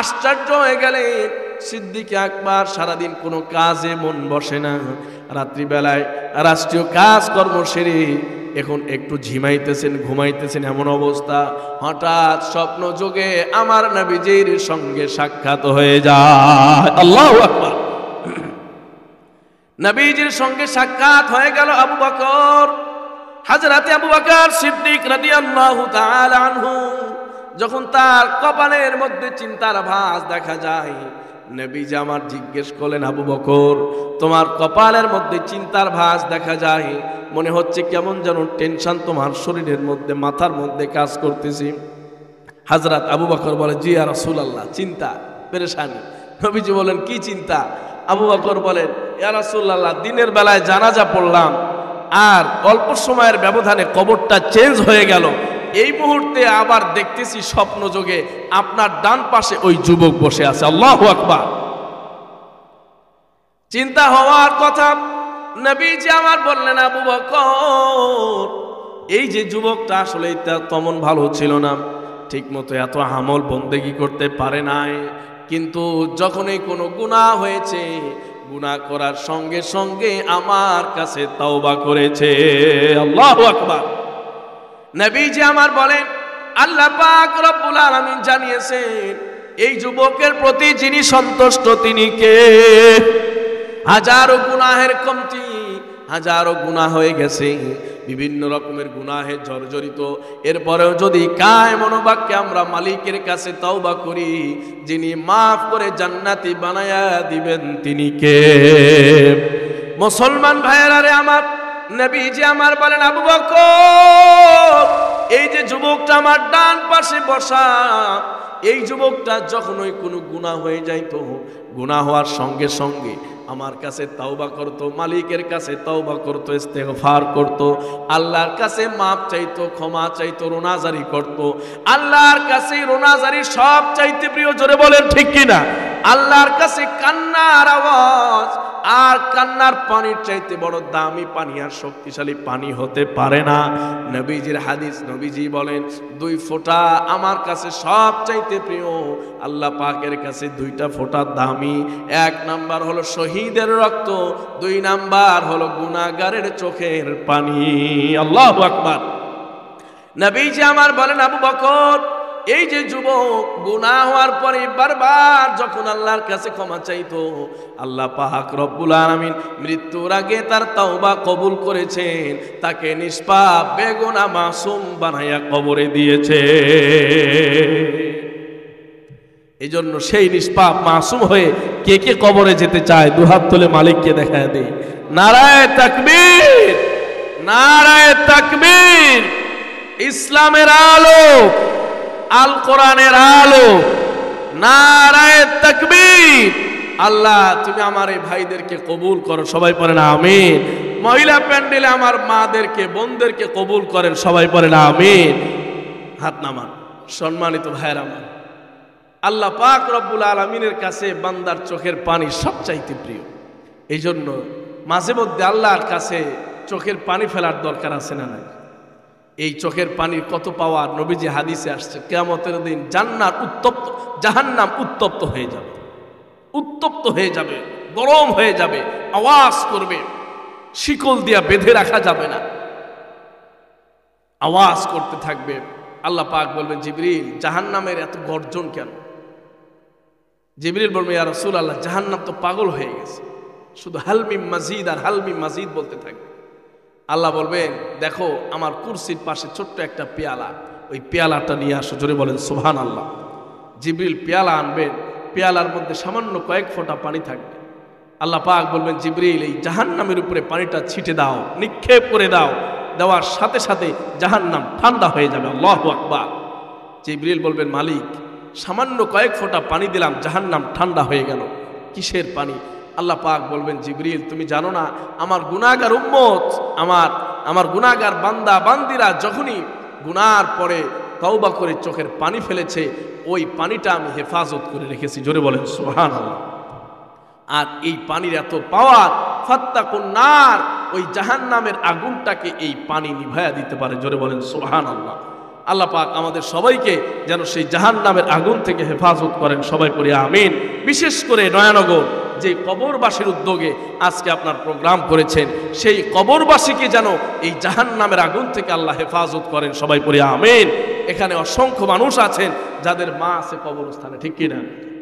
আশ্চর্য হয়ে গেলেন সিদ্দিক আকবর। সারাদিন কোনো কাজে মন বসে না, রাত্রিবেলায় রাষ্ট্রীয় কাজকর্ম সেরে এখন একটু ঝিমাইতেছেন, ঘুমাইতেছেন, এমন অবস্থা হঠাৎ স্বপ্ন যোগে আমার নবীজির সঙ্গে সাক্ষাৎ হয়ে যায়। আল্লাহু আকবার। নবীজির সঙ্গে সাক্ষাৎ হয়ে গেল আবু বকর, হযরত আবু বকর সিদ্দিক রাদিয়াল্লাহু তাআলা আনহু। যখন তার কপালের মধ্যে চিন্তার ভাঁজ দেখা যায়, নবীজি আমার জিজ্ঞেস করলেন, আবু বকর তোমার কপালের মধ্যে চিন্তার ভাঁজ দেখা যায়, মনে হচ্ছে কেমন যেন টেনশন তোমার শরীরের মধ্যে, মাথার মধ্যে কাজ করতেছি। হযরত আবু বকর বলে, জি ইয়া রাসূলুল্লাহ, চিন্তা, পেরেশানি। নবীজি বলেন, কি চিন্তা? আবু বকর বলেন, ইয়া রাসূলুল্লাহ, দিনের বেলায় জানাজা পড়লাম, আর অল্প সময়ের ব্যবধানে কবরটা চেঞ্জ হয়ে গেল, এই মুহূর্তে আবার দেখতেছি স্বপ্ন যোগে আপনার ডান পাশে ওই যুবক বসে আছে। আল্লাহু আকবার। চিন্তা হওয়ার কথা। নবীজি আমার বললেন, আবু বকর এই যে যুবকটা আসলে তেমন ভালো ছিল না, ঠিক মতো এত আমল বন্দেগী করতে পারে নাই, কিন্তু যখনই কোনো গুনাহ হয়েছে, গুনাহ করার সঙ্গে সঙ্গে আমার কাছে তওবা করেছে। আল্লাহু আকবার। নবীজি আমার বলেন, আল্লাহ পাক রব্বুল আলামিন জানিয়েছেন এই যুবকের প্রতি যিনি সন্তুষ্ট তিনি কে? হাজারো গুনাহের কমতি, হাজারো গুনাহ হয়ে গেছে, বিভিন্ন রকমের গুনাহে জর্জরিত, এরপরেও যদি কায় মনোবাক্যে আমরা মালিকের কাছে তওবা করি, যিনি মাফ করে জান্নাতি বানায়া দিবেন তিনি কে? মুসলমান ভাইয়েরা রে আমার, নবীজি আমার বলেন, আবু বকর এই যে যুবকটা আমার ডান পাশে বসা, এই যুবকটা যখন ওই কোনো গুনাহ হয়ে যাইতো, গুনাহ হওয়ার সঙ্গে সঙ্গে আমার কাছে তওবা করত, মালিকের কাছে তওবা করত, ইস্তেগফার করত, আল্লাহর কাছে মাপ চাইতো, ক্ষমা চাইতো, রোনাজারি করত। আল্লাহর কাছে রোনাজারি সব চাইতে প্রিয়, জোরে বলেন ঠিক কিনা? আল্লাহর কাছে কান্নার আওয়াজ আর কান্নার পানির চাইতে বড় দামি পানি আর শক্তিশালী পানি হতে পারে না। নবীজির হাদিস, নবীজি বলেন 2 ফোঁটা আমার কাছে সব চাইতে প্রিয়, আল্লাহ পাকের কাছে 2টা ফোঁটা দামি। 1 নাম্বার হলো শহীদের রক্ত, 2 নাম্বার হলো গুনাহগারের চোখের পানি। আল্লাহু আকবার। নবীজি আমার বলেন, আবু বকর এই যে যুবক গুনাহ হওয়ার পরে বারবার যখন আল্লাহর কাছে ক্ষমা চাইতো, আল্লাহ পাক রব্বুল আলামিন মৃত্যুর আগে তার তওবা কবুল করেছেন, তাকে নিষ্পাপ বেগুনাহ মাসুম বানায়া কবরে দিয়েছে। এই জন্য সেই নিষ্পাপ মাসুম হয়ে কে কে কবরে যেতে চায়, দুহাত তুলে মালিককে দেখায় দেয়। নারায়ে তাকবীর, নারায়ে তাকবীর। ইসলামের আলো, আল কোরআনের আলো, নারায়ে তাকবীর। আল্লাহ তুমি আমার এই ভাইদেরকে কবুল করো, সবাই পড়েন আমিন। মহিলা প্যান্ডেলে আমার মাদেরকে, বোনদেরকে কবুল করেন, সবাই পড়েন আমিন। হাত নামান। সম্মানিত ভাইয়েরা আমার, আল্লাহ পাক রব্বুল আলামিনের কাছে বান্দার চোখের পানি সবচাইতে প্রিয়। এই জন্য মাঝে মধ্যে আল্লাহর কাছে চোখের পানি ফেলার দরকার আছে না নাই? এই চোখের পানির কত পাওয়ার, নবীজি হাদিসে আসছে কিয়ামতের দিন জান্নাত উত্তপ্ত, জাহান্নাম উত্তপ্ত হয়ে যাবে, উত্তপ্ত হয়ে যাবে, গরম হয়ে যাবে, আওয়াজ করবে, শিকল দিয়া বেঁধে রাখা যাবে না, আওয়াজ করতে থাকবে। আল্লাহ পাক বলবেন জিবরিল জাহান্নামের এত গর্জন কেন? জিবরিল বলবে ইয়া রাসূলুল্লাহ জাহান্নাম তো পাগল হয়ে গেছে, শুধু হালমি মাজিদ আর হালমি মাজিদ বলতে থাকবে। আল্লাহ বলবেন দেখো আমার কুরসির পাশে ছোট্ট একটা পেয়ালা, ওই পেয়ালাটা নিয়ে আসো, জোরে বলেন সুবহানাল্লাহ। জিবরিল পেয়ালা আনবেন, পেয়ালার মধ্যে সামান্য কয়েক ফোঁটা পানি থাকবে। আল্লাহ পাক বলবেন জিবরিল এই জাহান্নামের উপরে পানিটা ছিটে দাও, নিক্ষেপ করে দাও, দেওয়ার সাথে সাথে জাহান্নাম ঠান্ডা হয়ে যাবে। আল্লাহু আকবার। জিবরিল বলবেন মালিক সামান্য কয়েক ফোঁটা পানি দিলাম, জাহান্নাম ঠান্ডা হয়ে গেল, কিসের পানি? আল্লাহ পাক বলবেন জিবরিল তুমি জানো না আমার গুনাহগার উম্মত, আমার গুনাহগার বান্দা বান্দিরা যখনই গুনার পরে তওবা করে চোখের পানি ফেলেছে, ওই পানিটা আমি হেফাজত করে রেখেছি, জোরে বলেন সুবহানাল্লাহ। আর এই পানির এত পাওয়ার, ফাত্তাকুন নার, ওই জাহান্নামের আগুনটাকে এই পানি নিভায়া দিতে পারে, জোরে বলেন সুবহানাল্লাহ। আল্লাহ পাক আমাদের সবাইকে যেন সেই জাহান্নামের আগুন থেকে হেফাজত করেন, সবাই করি আমিন। বিশেষ করে নয়ানগর যে কবরবাসীর উদ্যোগে আজকে আপনার প্রোগ্রাম করেছেন, সেই কবরবাসীকে যেন এই জাহান্নামের আগুন থেকে আল্লাহ হেফাজত করেন, সবাই পড়ি আমিন। এখানে অসংখ্য মানুষ আছেন যাদের মা আছে কবরস্থানে, ঠিক কিনা?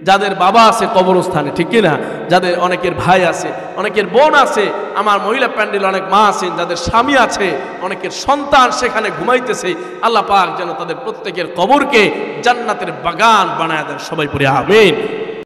যাদের বাবা আছে কবরস্থানে, ঠিক কিনা? যাদের অনেকের ভাই আছে, অনেকের বোন আছে, আমার মহিলা প্যান্ডেল অনেক মা আছেন যাদের স্বামী আছে, অনেকের সন্তান সেখানে ঘুমাইতেছে। আল্লাহ পাক যেন তাদের প্রত্যেকের কবরকে জান্নাতের বাগান বানায় দেন, সবাই পড়ি আমিন।